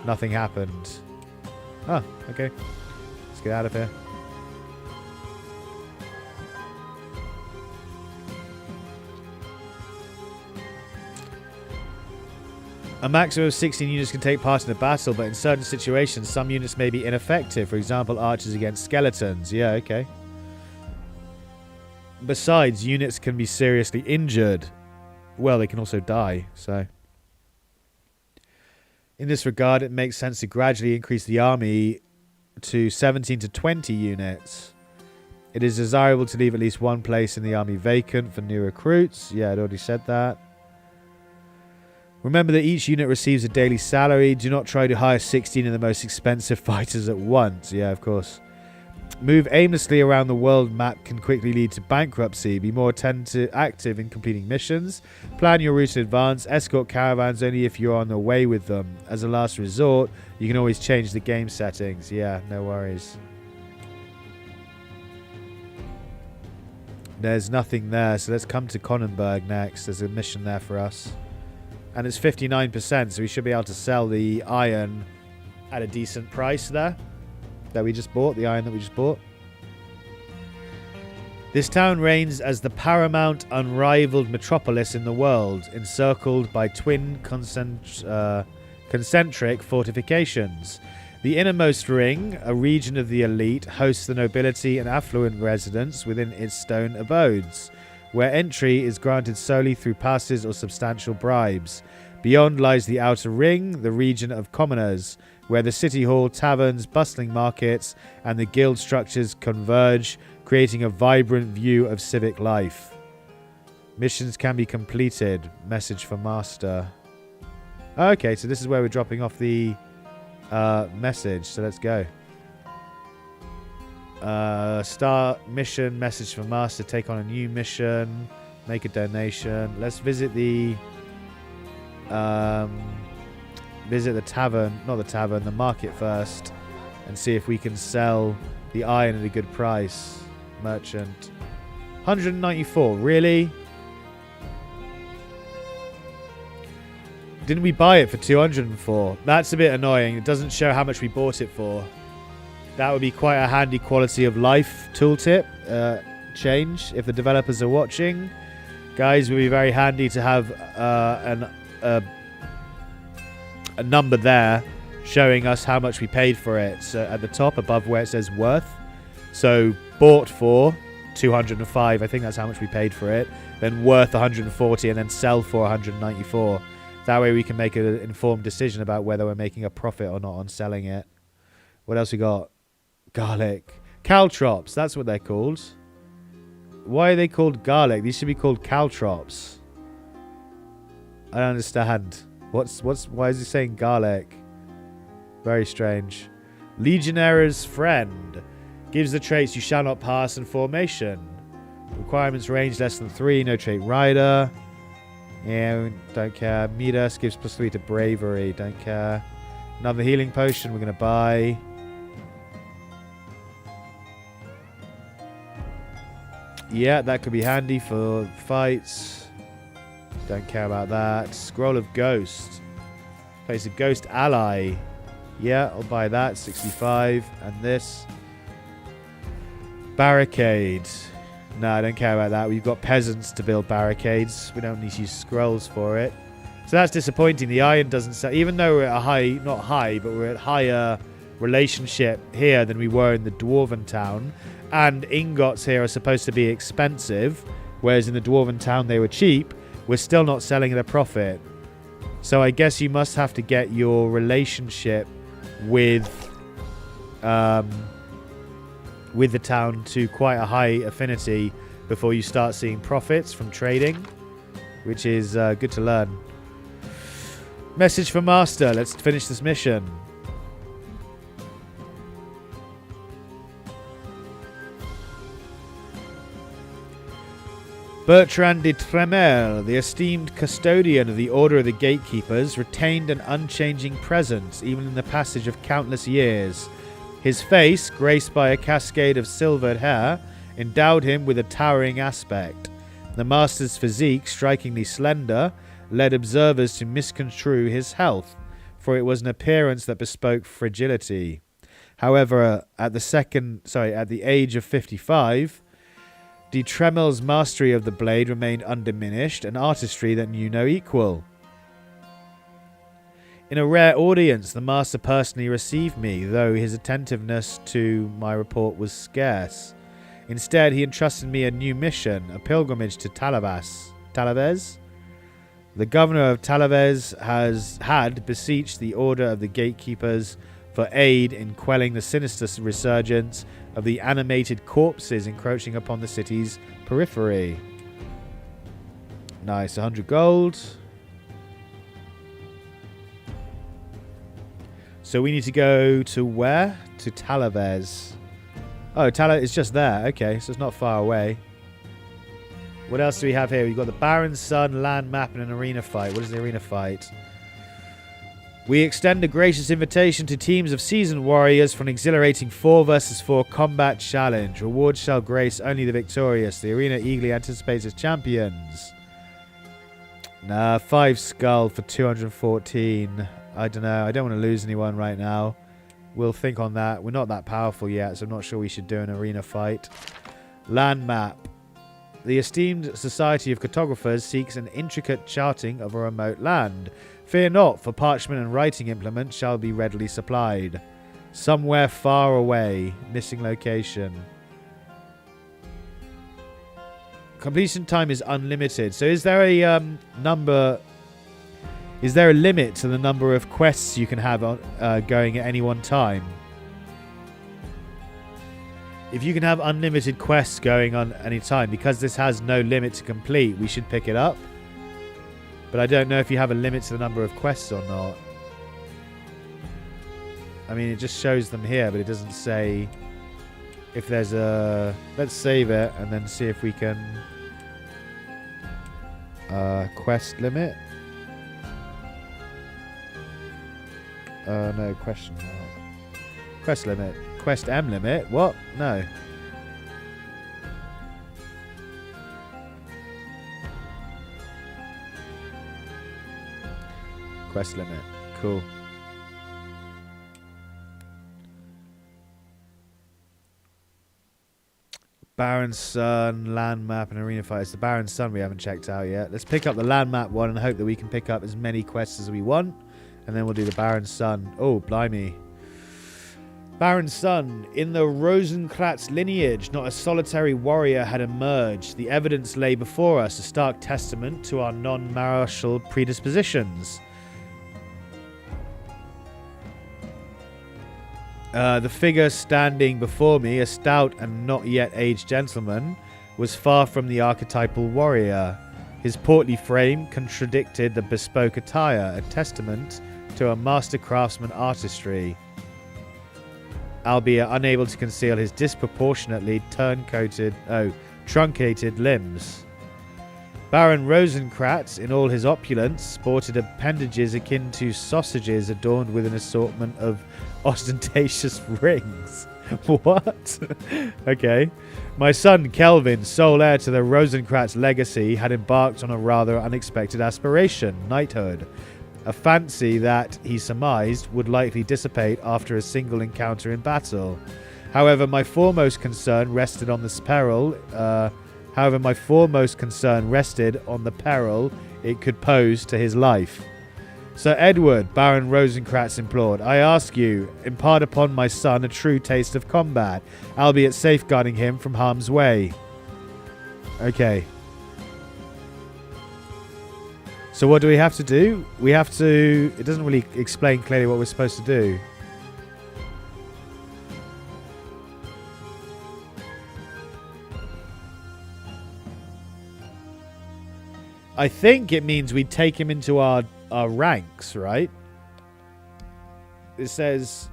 Nothing happened. Oh, okay. Let's get out of here. A maximum of 16 units can take part in the battle, but in certain situations, some units may be ineffective. For example, archers against skeletons. Yeah, okay. Besides, units can be seriously injured. Well, they can also die, so... In this regard, it makes sense to gradually increase the army to 17 to 20 units. It is desirable to leave at least one place in the army vacant for new recruits. Yeah, I'd already said that. Remember that each unit receives a daily salary. Do not try to hire 16 of the most expensive fighters at once. Yeah, of course. Move aimlessly around the world map can quickly lead to bankruptcy. Be more active in completing missions. Plan your route in advance. Escort caravans only if you're on the way with them. As a last resort, you can always change the game settings. Yeah, no worries. There's nothing there, so let's come to Kronenberg next. There's a mission there for us. And it's 59%, so we should be able to sell the iron at a decent price there. That we just bought, the iron that we just bought. This town reigns as the paramount, unrivaled metropolis in the world, encircled by twin concentric fortifications. The innermost ring, a region of the elite, hosts the nobility and affluent residents within its stone abodes, where entry is granted solely through passes or substantial bribes. Beyond lies the outer ring, the region of commoners, where the city hall, taverns, bustling markets, and the guild structures converge, creating a vibrant view of civic life. Missions can be completed. Message for master. Okay, so this is where we're dropping off the message. So let's go. Start mission. Message for master. Take on a new mission. Make a donation. Let's visit the tavern, not the tavern, the market first, and see if we can sell the iron at a good price. Merchant. 194, really? Didn't we buy it for 204? That's a bit annoying. It doesn't show how much we bought it for. That would be quite a handy quality of life tooltip change. If the developers are watching, guys, it would be very handy to have a number there showing us how much we paid for it. So at the top above where it says worth. So bought for 205. I think that's how much we paid for it. Then worth 140 and then sell for 194. That way we can make an informed decision about whether we're making a profit or not on selling it. What else we got? Garlic. Caltrops. That's what they're called. Why are they called garlic? These should be called caltrops. I don't understand. Why is he saying garlic? Very strange. Legionnaires' friend. Gives the traits you shall not pass in formation. Requirements range less than 3. No trait rider. Yeah, don't care. Midas gives +3 to bravery. Don't care. Another healing potion we're going to buy. Yeah, that could be handy for fights. Don't care about that. Scroll of Ghost. Place a ghost ally. Yeah, I'll buy that. 65. And this. Barricade. No, I don't care about that. We've got peasants to build barricades. We don't need to use scrolls for it. So that's disappointing. The iron doesn't sell. Even though we're at a high, not high, but we're at higher relationship here than we were in the Dwarven town. And ingots here are supposed to be expensive, whereas in the Dwarven town they were cheap. We're still not selling at a profit. So I guess you must have to get your relationship with the town to quite a high affinity before you start seeing profits from trading, which is good to learn. Message for Master. Let's finish this mission. Bertrand de Tremel, the esteemed custodian of the Order of the Gatekeepers, retained an unchanging presence even in the passage of countless years. His face, graced by a cascade of silvered hair, endowed him with a towering aspect. The Master's physique, strikingly slender, led observers to misconstrue his health, for it was an appearance that bespoke fragility. However, at the age of 55, de Tremel's mastery of the blade remained undiminished, an artistry that knew no equal. In a rare audience, the Master personally received me, though his attentiveness to my report was scarce. Instead, he entrusted me a new mission, a pilgrimage to Talavez. The governor of Talavez had beseeched the Order of the Gatekeepers for aid in quelling the sinister resurgence of the animated corpses encroaching upon the city's periphery. Nice, 100 gold. So we need to go to where? To Talavez. Oh, Talavez is just there. Okay, so it's not far away. What else do we have here? We've got the Baron's Son, land map, and an arena fight. What is the arena fight? We extend a gracious invitation to teams of seasoned warriors for an exhilarating 4 versus 4 combat challenge. Rewards shall grace only the victorious. The arena eagerly anticipates its champions. 5 skull for 214. I don't know. I don't want to lose anyone right now. We'll think on that. We're not that powerful yet, so I'm not sure we should do an arena fight. Land map. The esteemed Society of Cartographers seeks an intricate charting of a remote land. Fear not, for parchment and writing implements shall be readily supplied. Somewhere far away. Missing location. Completion time is unlimited. So is there a number... Is there a limit to the number of quests you can have on, going at any one time? If you can have unlimited quests going on any time, because this has no limit to complete, we should pick it up. But I don't know if you have a limit to the number of quests or not. I mean, it just shows them here, but it doesn't say if there's a... Let's save it and then see if we can... quest limit. No, question mark. Quest limit. Quest M limit? What? No. Quest limit. Cool. Baron's Son, land map, and arena fight. It's the Baron's Son we haven't checked out yet. Let's pick up the land map one and hope that we can pick up as many quests as we want. And then we'll do the Baron's Son. Oh, blimey. Baron's Son. In the Rosenkratz lineage, not a solitary warrior had emerged. The evidence lay before us, a stark testament to our non-martial predispositions. The figure standing before me, a stout and not yet aged gentleman, was far from the archetypal warrior. His portly frame contradicted the bespoke attire, a testament to a master craftsman artistry, albeit unable to conceal his disproportionately truncated limbs. Baron Rosenkratz, in all his opulence, sported appendages akin to sausages adorned with an assortment of ostentatious rings. What? Okay. My son, Kelvin, sole heir to the Rosenkratz legacy, had embarked on a rather unexpected aspiration, knighthood. A fancy that, he surmised, would likely dissipate after a single encounter in battle. However, my foremost concern rested on the peril it could pose to his life. Sir Edward, Baron Rosenkratz implored, I ask you, impart upon my son a true taste of combat, albeit safeguarding him from harm's way. Okay. So what do we have to do? We have to... It doesn't really explain clearly what we're supposed to do. I think it means we take him into our ranks, right? It says,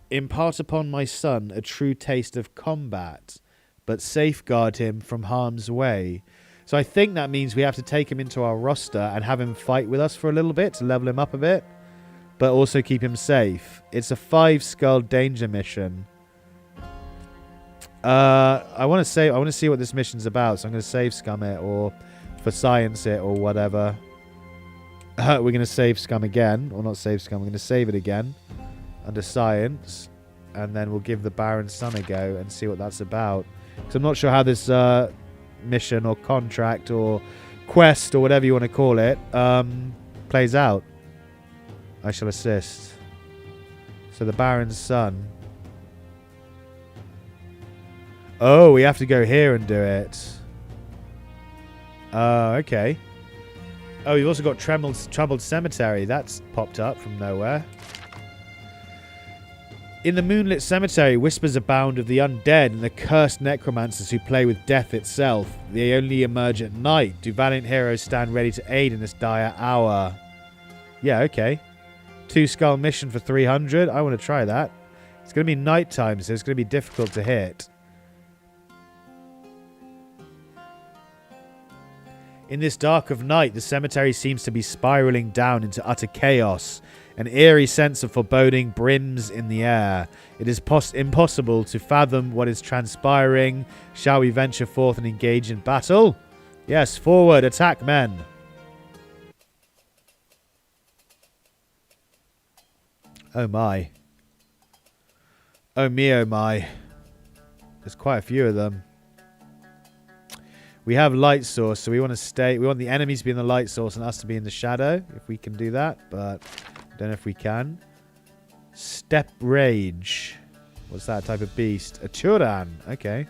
impart upon my son a true taste of combat, but safeguard him from harm's way. So I think that means we have to take him into our roster and have him fight with us for a little bit to level him up a bit, but also keep him safe. It's a 5-skull danger mission. I want to see what this mission's about, so I'm going to save scum it or for science it or whatever. We're going to save scum again, or not save scum. We're going to save it again under science, and then we'll give the Baron's son a go and see what that's about. Because I'm not sure how this mission or contract or quest or whatever you want to call it plays out. I shall assist. So the Baron's son. Oh, we have to go here and do it. Okay. Oh, you've also got Troubled Cemetery. That's popped up from nowhere. In the moonlit cemetery, whispers abound of the undead and the cursed necromancers who play with death itself. They only emerge at night. Do valiant heroes stand ready to aid in this dire hour? Yeah, okay. 2-skull mission for 300. I want to try that. It's going to be nighttime, so it's going to be difficult to hit. In this dark of night, the cemetery seems to be spiraling down into utter chaos. An eerie sense of foreboding brims in the air. It is impossible to fathom what is transpiring. Shall we venture forth and engage in battle? Yes, forward, attack men. Oh my. Oh me, oh my. There's quite a few of them. We have light source, so we want to stay. We want the enemies to be in the light source and us to be in the shadow, if we can do that. But I don't know if we can. Step Rage. What's that type of beast? A Turan. Okay.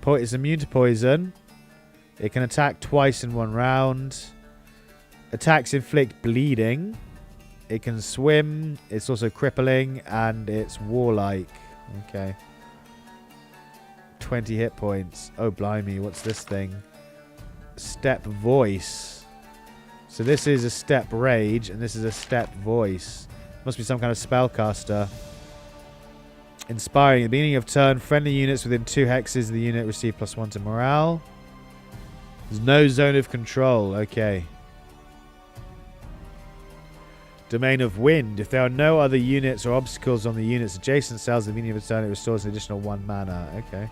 It's immune to poison. It can attack twice in one round. Attacks inflict bleeding. It can swim. It's also crippling. And it's warlike. Okay. 20 hit points. Oh, blimey. What's this thing? Step Voice. So this is a Step Rage, and this is a Step Voice. Must be some kind of spellcaster. Inspiring. At the beginning of turn, friendly units within 2 hexes of the unit receive +1 to morale. There's no zone of control. Okay. Domain of Wind. If there are no other units or obstacles on the unit's adjacent cells at the beginning of a turn, it restores an additional 1 mana. Okay.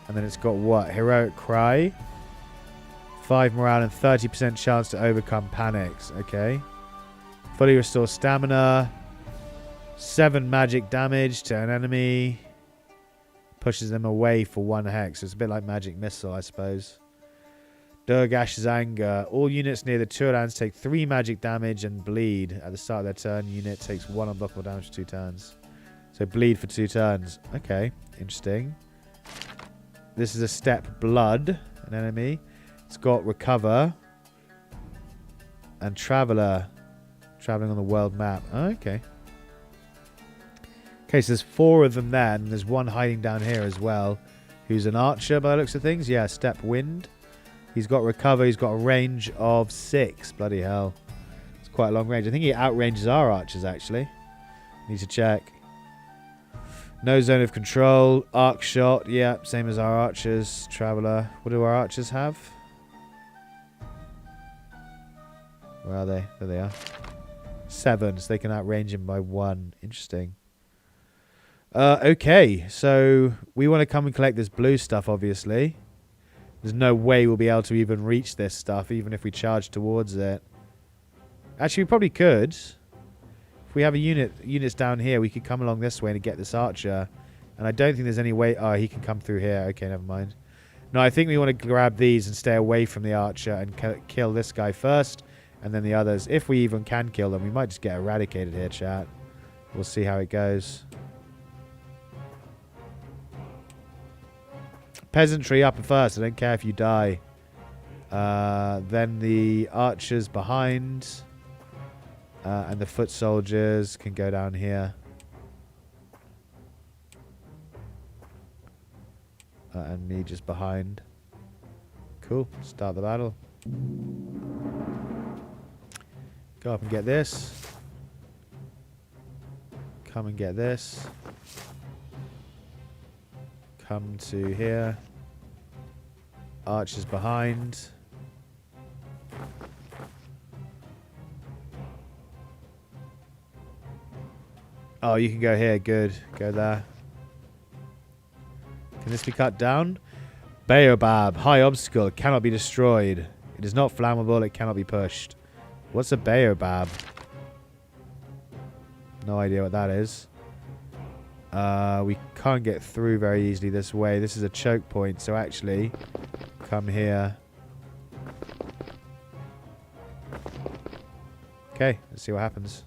And then it's got what? Heroic Cry. 5 morale and 30% chance to overcome panics. Okay. Fully restore stamina. 7 magic damage to an enemy. Pushes them away for 1 hex. It's a bit like Magic Missile, I suppose. Durgash's Anger. All units near the Turans take 3 magic damage and bleed. At the start of their turn, unit takes 1 unblockable damage for 2 turns. So bleed for 2 turns. Okay. Interesting. This is a Step Blood. An enemy. It's got Recover. And Traveler. Traveling on the world map. Oh, okay. Okay, so there's 4 of them there. And there's 1 hiding down here as well. Who's an archer by the looks of things. Yeah, Step Wind. He's got Recover. He's got a range of 6. Bloody hell. It's quite a long range. I think he outranges our archers, actually. Need to check. No zone of control. Arc shot. Yeah, same as our archers. Traveler. What do our archers have? Where are they? There they are. 7. So they can outrange him by 1. Interesting. Okay. So we want to come and collect this blue stuff, obviously. There's no way we'll be able to even reach this stuff, even if we charge towards it. Actually, we probably could. If we have units down here, we could come along this way to get this archer. And I don't think there's any way... Oh, he can come through here. Okay, never mind. No, I think we want to grab these and stay away from the archer and kill this guy first. And then the others. If we even can kill them, we might just get eradicated here, chat. We'll see how it goes. Peasantry up first. I don't care if you die. Then the archers behind. And the foot soldiers can go down here. And me just behind. Cool. Start the battle. Go up and get this. Come and get this. Come to here. Archers behind. Oh, you can go here. Good. Go there. Can this be cut down? Baobab. High obstacle. It cannot be destroyed. It is not flammable. It cannot be pushed. What's a baobab? No idea what that is. We can't get through very easily this way. This is a choke point. So actually, come here. Okay. Let's see what happens.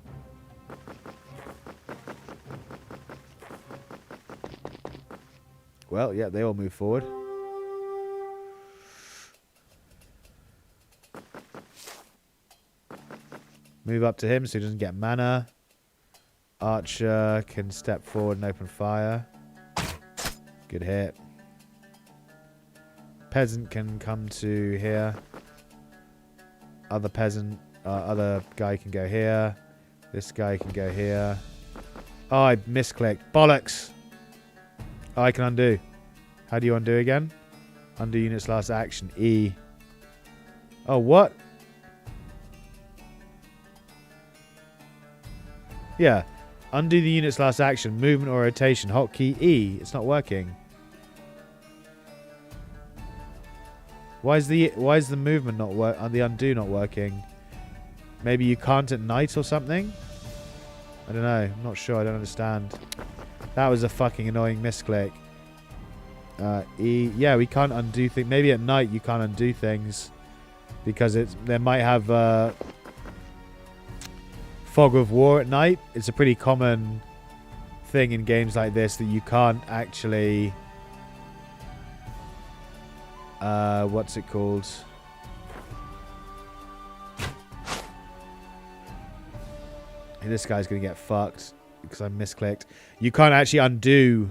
Well, yeah, they all move forward. Move up to him so he doesn't get mana. Archer can step forward and open fire. Good hit. Peasant can come to here. Other peasant, other guy can go here. This guy can go here. Oh, I misclicked. Bollocks! Oh, I can undo. How do you undo again? Undo unit's last action. E. Oh, what? Yeah. Undo the unit's last action. Movement or rotation. Hotkey E. It's not working. Why is the movement not work? The undo not working? Maybe you can't at night or something? I don't know. I'm not sure. I don't understand. That was a fucking annoying misclick. E. Yeah, we can't undo things. Maybe at night you can't undo things because they might have fog of war at night. It's a pretty common thing in games like this that you can't actually what's it called? This guy's gonna get fucked because I misclicked. You can't actually undo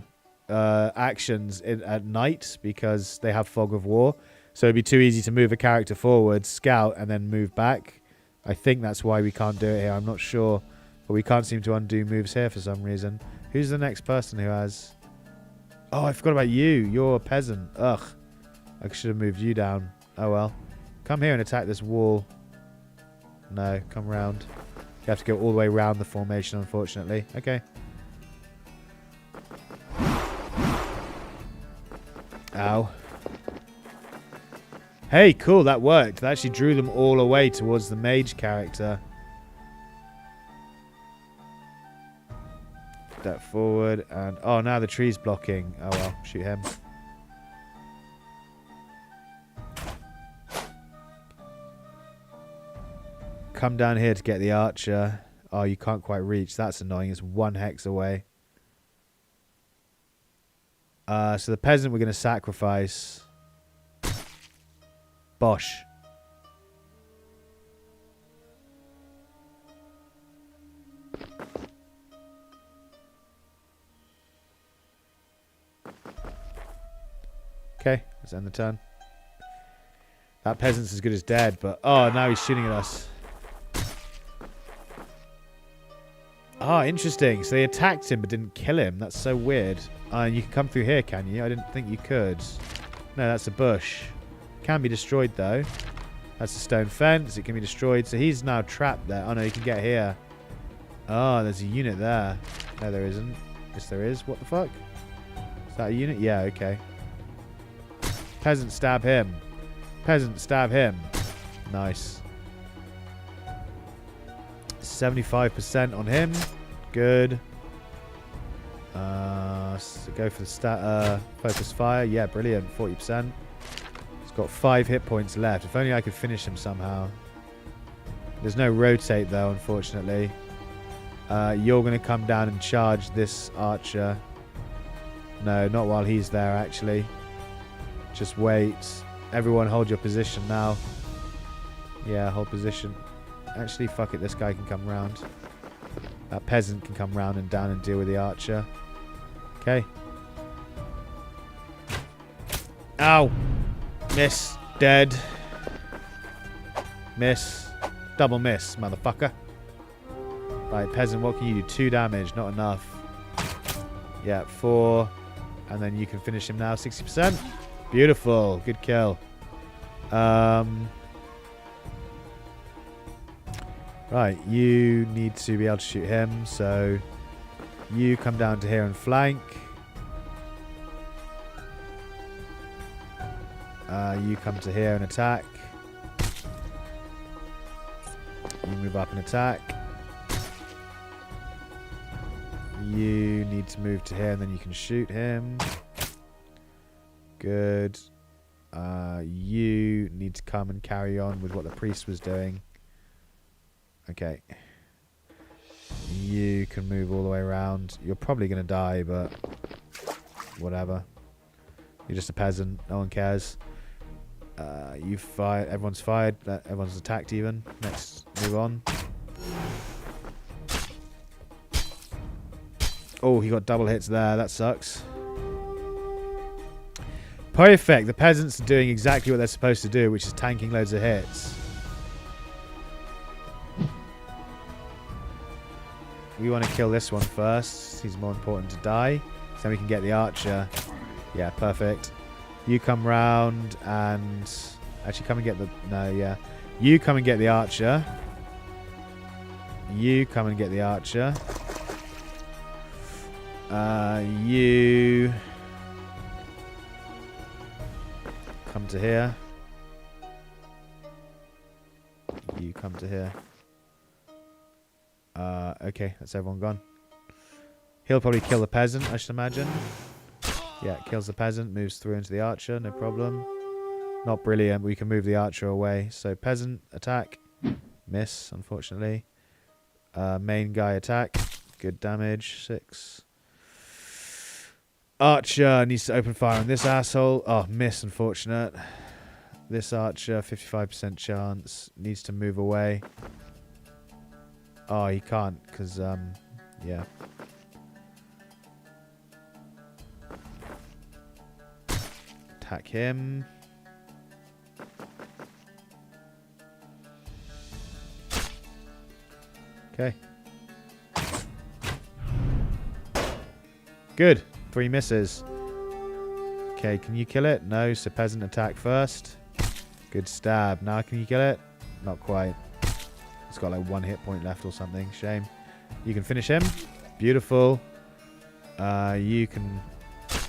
actions at night because they have fog of war. So it'd be too easy to move a character forward, scout, and then move back. I think that's why we can't do it here. I'm not sure. But we can't seem to undo moves here for some reason. Who's the next person who has... Oh, I forgot about you. You're a peasant. Ugh. I should have moved you down. Oh well. Come here and attack this wall. No, come round. You have to go all the way around the formation, unfortunately. Okay. Ow. Hey, cool, that worked. That actually drew them all away towards the mage character. Put that forward, and... Oh, now the tree's blocking. Oh, well, shoot him. Come down here to get the archer. Oh, you can't quite reach. That's annoying. It's 1 hex away. So the peasant we're going to sacrifice. Bosh. Okay, let's end the turn. That peasant's as good as dead, but... Oh, now he's shooting at us. Oh, interesting. So they attacked him but didn't kill him. That's so weird. And you can come through here, can you? I didn't think you could. No, that's a bush. Can be destroyed, though. That's a stone fence. It can be destroyed. So he's now trapped there. Oh, no, you can get here. Oh, there's a unit there. No, there isn't. Yes, there is. What the fuck? Is that a unit? Yeah, okay. Peasant, stab him. Peasant, stab him. Nice. 75% on him. Good. So go for the focus fire. Yeah, brilliant. 40%. He's got 5 hit points left. If only I could finish him somehow. There's no rotate though, unfortunately. You're going to come down and charge this archer. No, not while he's there, actually. Just wait. Everyone hold your position now. Yeah, hold position. Actually, fuck it. This guy can come round. That peasant can come round and down and deal with the archer. Okay. Ow. Miss. dead. Miss. Double miss, motherfucker. Right, peasant, what can you do? 2 damage, not enough. Yeah, 4. And then you can finish him now, 60%. Beautiful, good kill. Right, you need to be able to shoot him, so you come down to here and flank. You come to here and attack. You move up and attack. You need to move to here and then you can shoot him. Good. You need to come and carry on with what the priest was doing. Okay. You can move all the way around. You're probably going to die, but whatever. You're just a peasant. No one cares. You fired. Everyone's fired. Everyone's attacked even. Next, move on. Oh, he got double hits there. That sucks. Perfect. The peasants are doing exactly what they're supposed to do, which is tanking loads of hits. We want to kill this one first. He's more important to die. So we can get the archer. Yeah, perfect. You come round and... Actually, come and get the... No, yeah. You come and get the archer. You come and get the archer. You... Come to here. You come to here. Okay, that's everyone gone. He'll probably kill the peasant, I should imagine. Yeah, kills the peasant, moves through into the archer, no problem. Not brilliant, but we can move the archer away. So peasant, attack. Miss, unfortunately. Main guy, attack. Good damage, 6. Archer needs to open fire on this asshole. Oh, miss, unfortunate. This archer, 55% chance. Needs to move away. Oh, he can't, because, yeah. Attack him. Okay. Good. 3 misses. Okay, can you kill it? No, so peasant attack first. Good stab. Now can you kill it? Not quite. It's got like 1 hit point left or something. Shame. You can finish him. Beautiful. You can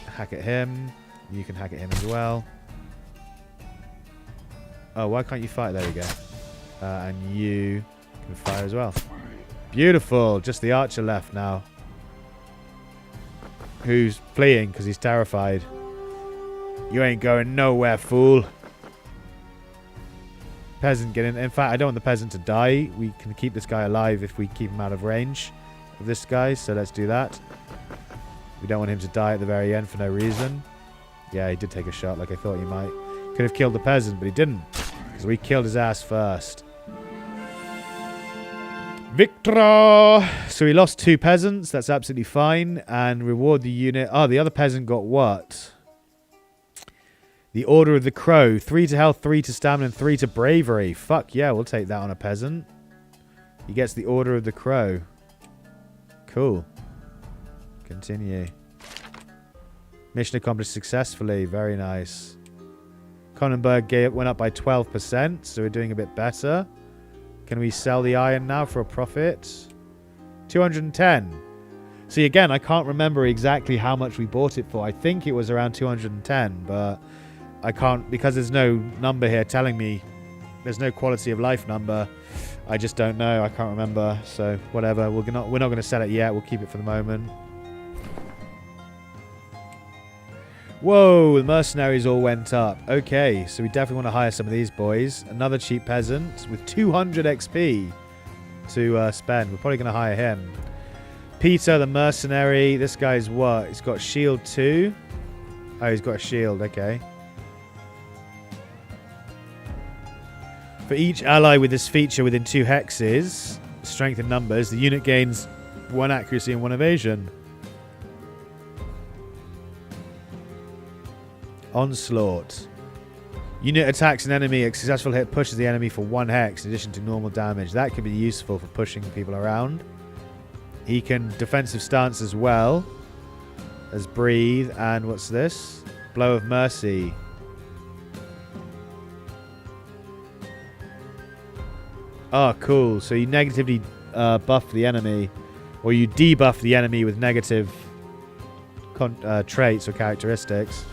hack at him. You can hack at him as well. Oh, why can't you fight? There you go. And you can fire as well. Beautiful. Just the archer left now. Who's fleeing because he's terrified. You ain't going nowhere, fool. Peasant, get in. In fact, I don't want the peasant to die. We can keep this guy alive if we keep him out of range of this guy. So let's do that. We don't want him to die at the very end for no reason. Yeah, he did take a shot like I thought he might. Could have killed the peasant, but he didn't. Because we killed his ass first. Victor! So we lost 2 peasants. That's absolutely fine. And reward the unit. Oh, the other peasant got what? The Order of the Crow. 3 to health, 3 to stamina, and 3 to bravery. Fuck yeah, we'll take that on a peasant. He gets the Order of the Crow. Cool. Continue. Mission accomplished successfully. Very nice. Kronenberg went up by 12%, so we're doing a bit better. Can we sell the iron now for a profit? 210. See, again, I can't remember exactly how much we bought it for. I think it was around 210, but I can't, because there's no number here telling me. There's no quality of life number. I just don't know. I can't remember. So, whatever. We're not going to sell it yet. We'll keep it for the moment. Whoa, the mercenaries all went up. Okay, so we definitely want to hire some of these boys. Another cheap peasant with 200 XP to spend. We're probably going to hire him. Peter, the mercenary. This guy's what? He's got shield 2. Oh, he's got a shield. Okay. For each ally with this feature within 2 hexes, strength in numbers, the unit gains 1 accuracy and 1 evasion. Onslaught. Unit attacks an enemy. A successful hit pushes the enemy for 1 hex in addition to normal damage. That could be useful for pushing people around. He can defensive stance as well as breathe. And what's this? Blow of mercy. Oh, cool. So you negatively buff the enemy, or you debuff the enemy with negative traits or characteristics.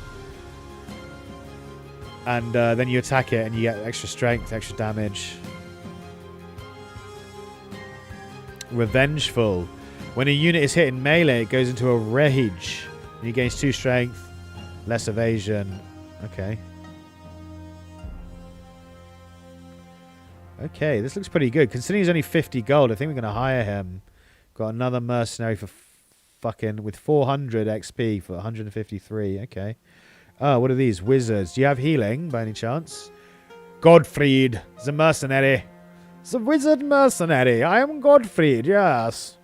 And then you attack it and you get extra strength, extra damage. Revengeful. When a unit is hit in melee, it goes into a rage. And he gains 2 strength, less evasion. Okay. Okay, this looks pretty good. Considering he's only 50 gold, I think we're going to hire him. Got another mercenary for fucking... with 400 XP for 153. Okay. Oh, what are these? Wizards. Do you have healing, by any chance? Godfried, the mercenary. The wizard mercenary. I am Godfried, yes.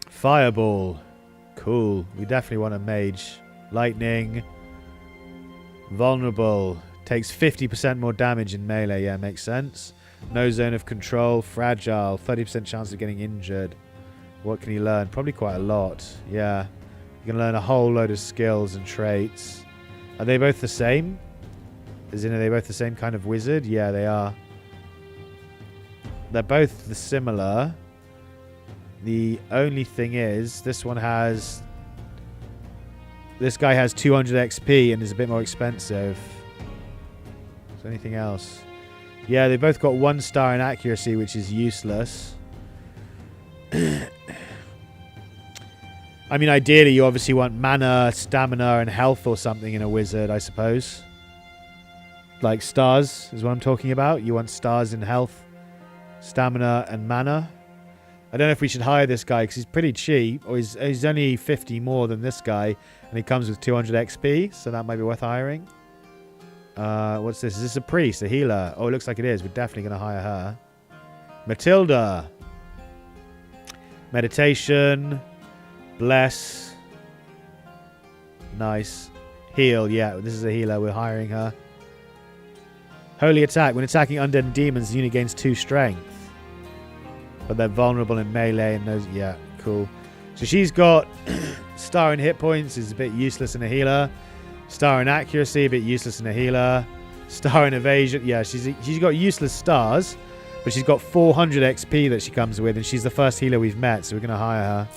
Fireball. Cool. We definitely want a mage. Lightning. Vulnerable. Takes 50% more damage in melee. Yeah, makes sense. No zone of control. Fragile. 30% chance of getting injured. What can he learn? Probably quite a lot. Yeah. You can learn a whole load of skills and traits. Are they both the same? As in, are they both the same kind of wizard? Yeah, they are. They're both similar. The only thing is, this one has... This guy has 200 XP and is a bit more expensive. Is there anything else? Yeah, they both got 1 star in accuracy, which is useless. I mean, ideally, you obviously want mana, stamina, and health or something in a wizard, I suppose. Like stars is what I'm talking about. You want stars in health, stamina, and mana. I don't know if we should hire this guy because he's pretty cheap. Or he's only 50 more than this guy. And he comes with 200 XP, so that might be worth hiring. What's this? Is this a priest, a healer? Oh, it looks like it is. We're definitely going to hire her. Matilda. Meditation. Bless. Nice. Heal. Yeah, this is a healer. We're hiring her. Holy attack. When attacking undead and demons, the unit gains 2 strength. But they're vulnerable in melee and those. Yeah, cool. So she's got star in hit points. Is a bit useless in a healer. Star in accuracy. A bit useless in a healer. Star in evasion. Yeah, she's got useless stars. But she's got 400 XP that she comes with. And she's the first healer we've met. So we're going to hire her.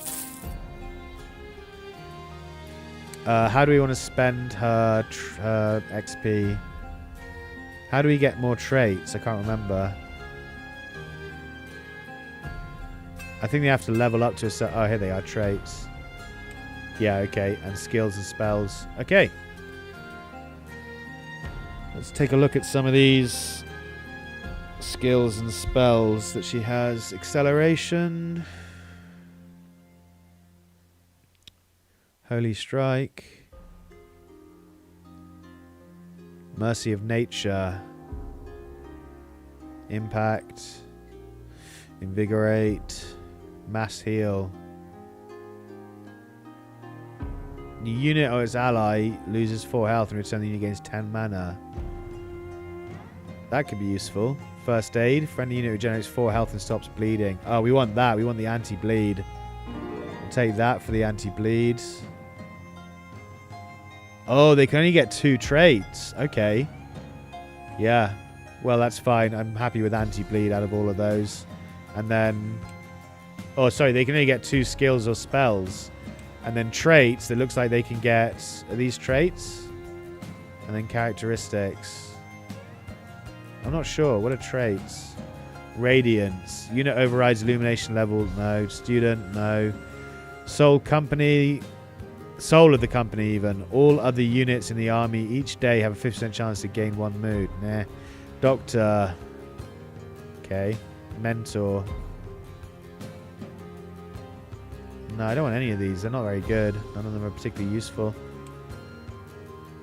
How do we want to spend her XP? How do we get more traits? I can't remember. I think they have to level up to a certain... Oh, here they are, traits. Yeah, okay. And skills and spells. Okay. Let's take a look at some of these skills and spells that she has. Acceleration. Holy Strike. Mercy of Nature. Impact. Invigorate. Mass Heal. The unit or its ally loses 4 health and return the unit gains 10 mana. That could be useful. First Aid. Friendly unit regenerates 4 health and stops bleeding. Oh, we want that. We want the anti-bleed. We'll take that for the anti-bleed. Oh, they can only get 2 traits. Okay. Yeah. Well, that's fine. I'm happy with anti-bleed out of all of those. And then... Oh, sorry. They can only get 2 skills or spells. And then traits. It looks like they can get... Are these traits? And then characteristics. I'm not sure. What are traits? Radiance. Unit overrides illumination level. No. Student. No. Soul company... Soul of the company, even. All other units in the army each day have a 50% chance to gain 1 mood. Nah. Doctor. Okay. Mentor. No, I don't want any of these. They're not very good. None of them are particularly useful.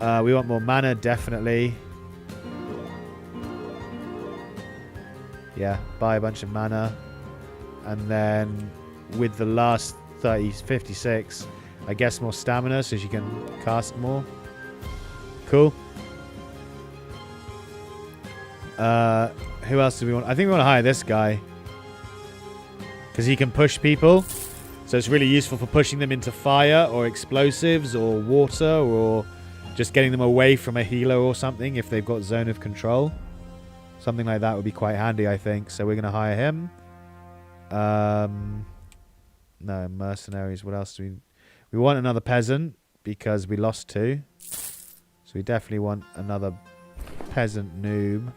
We want more mana, definitely. Yeah, buy a bunch of mana. And then with the last 56... I guess more stamina so she can cast more. Cool. Who else do we want? I think we want to hire this guy. Because he can push people. So it's really useful for pushing them into fire or explosives or water or just getting them away from a healer or something if they've got zone of control. Something like that would be quite handy, I think. So we're going to hire him. No, mercenaries. What else do we... We want another peasant because we lost 2. So we definitely want another peasant noob.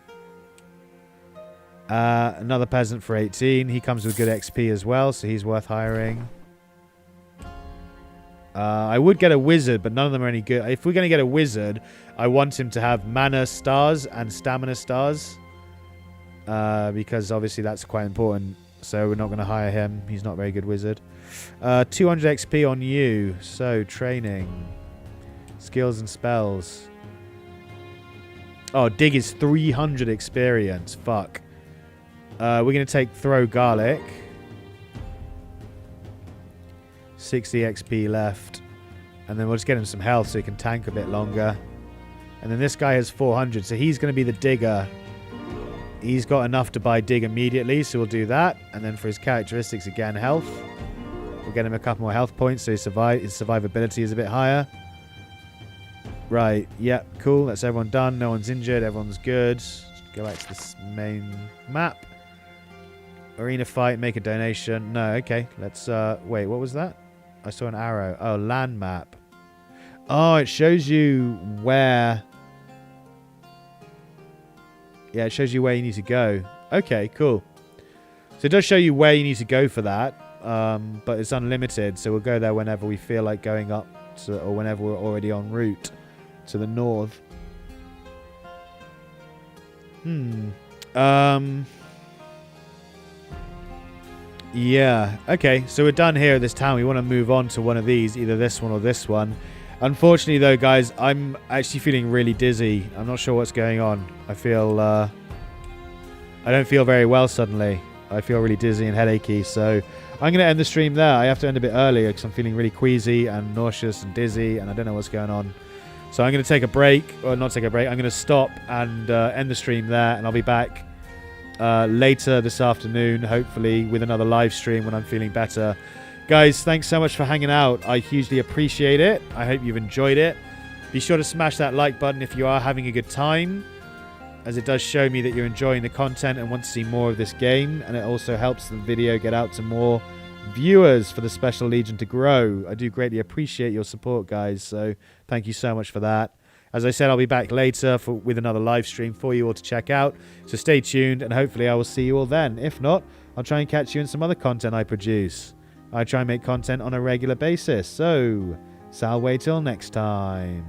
Another peasant for 18. He comes with good XP as well, so he's worth hiring. I would get a wizard, but none of them are any good. If we're going to get a wizard, I want him to have mana stars and stamina stars. Because obviously that's quite important. So we're not going to hire him. He's not a very good wizard. 200 XP on you. So, training. Skills and spells. Oh, dig is 300 experience. Fuck. We're going to take throw garlic. 60 XP left. And then we'll just get him some health so he can tank a bit longer. And then this guy has 400. So he's going to be the digger. He's got enough to buy dig immediately. So we'll do that. And then for his characteristics, again, health. We'll get him a couple more health points so his survivability is a bit higher. Right. Yep. Cool. That's everyone done. No one's injured. Everyone's good. Just go back to this main map. Arena fight. Make a donation. No. Okay. Let's... wait. What was that? I saw an arrow. Oh, land map. Oh, it shows you where... Yeah, it shows you where you need to go. Okay, cool. So it does show you where you need to go for that. But it's unlimited, so we'll go there whenever we feel like going up to, or whenever we're already en route to the north. Yeah. Okay, so we're done here at this town. We want to move on to one of these, either this one or this one. Unfortunately, though, guys, I'm actually feeling really dizzy. I'm not sure what's going on. I feel... I don't feel very well suddenly. I feel really dizzy and headachy, so I'm going to end the stream there. I have to end a bit earlier because I'm feeling really queasy and nauseous and dizzy, and I don't know what's going on. So I'm going to take a break, or not take a break. I'm going to stop and end the stream there, and I'll be back later this afternoon, hopefully, with another live stream when I'm feeling better. Guys, thanks so much for hanging out. I hugely appreciate it. I hope you've enjoyed it. Be sure to smash that like button if you are having a good time, as it does show me that you're enjoying the content and want to see more of this game, and it also helps the video get out to more viewers for the Special Legion to grow. I do greatly appreciate your support, guys, so thank you so much for that. As I said, I'll be back later with another live stream for you all to check out, so stay tuned, and hopefully I will see you all then. If not, I'll try and catch you in some other content I produce. I try and make content on a regular basis, so Sal, wait till next time.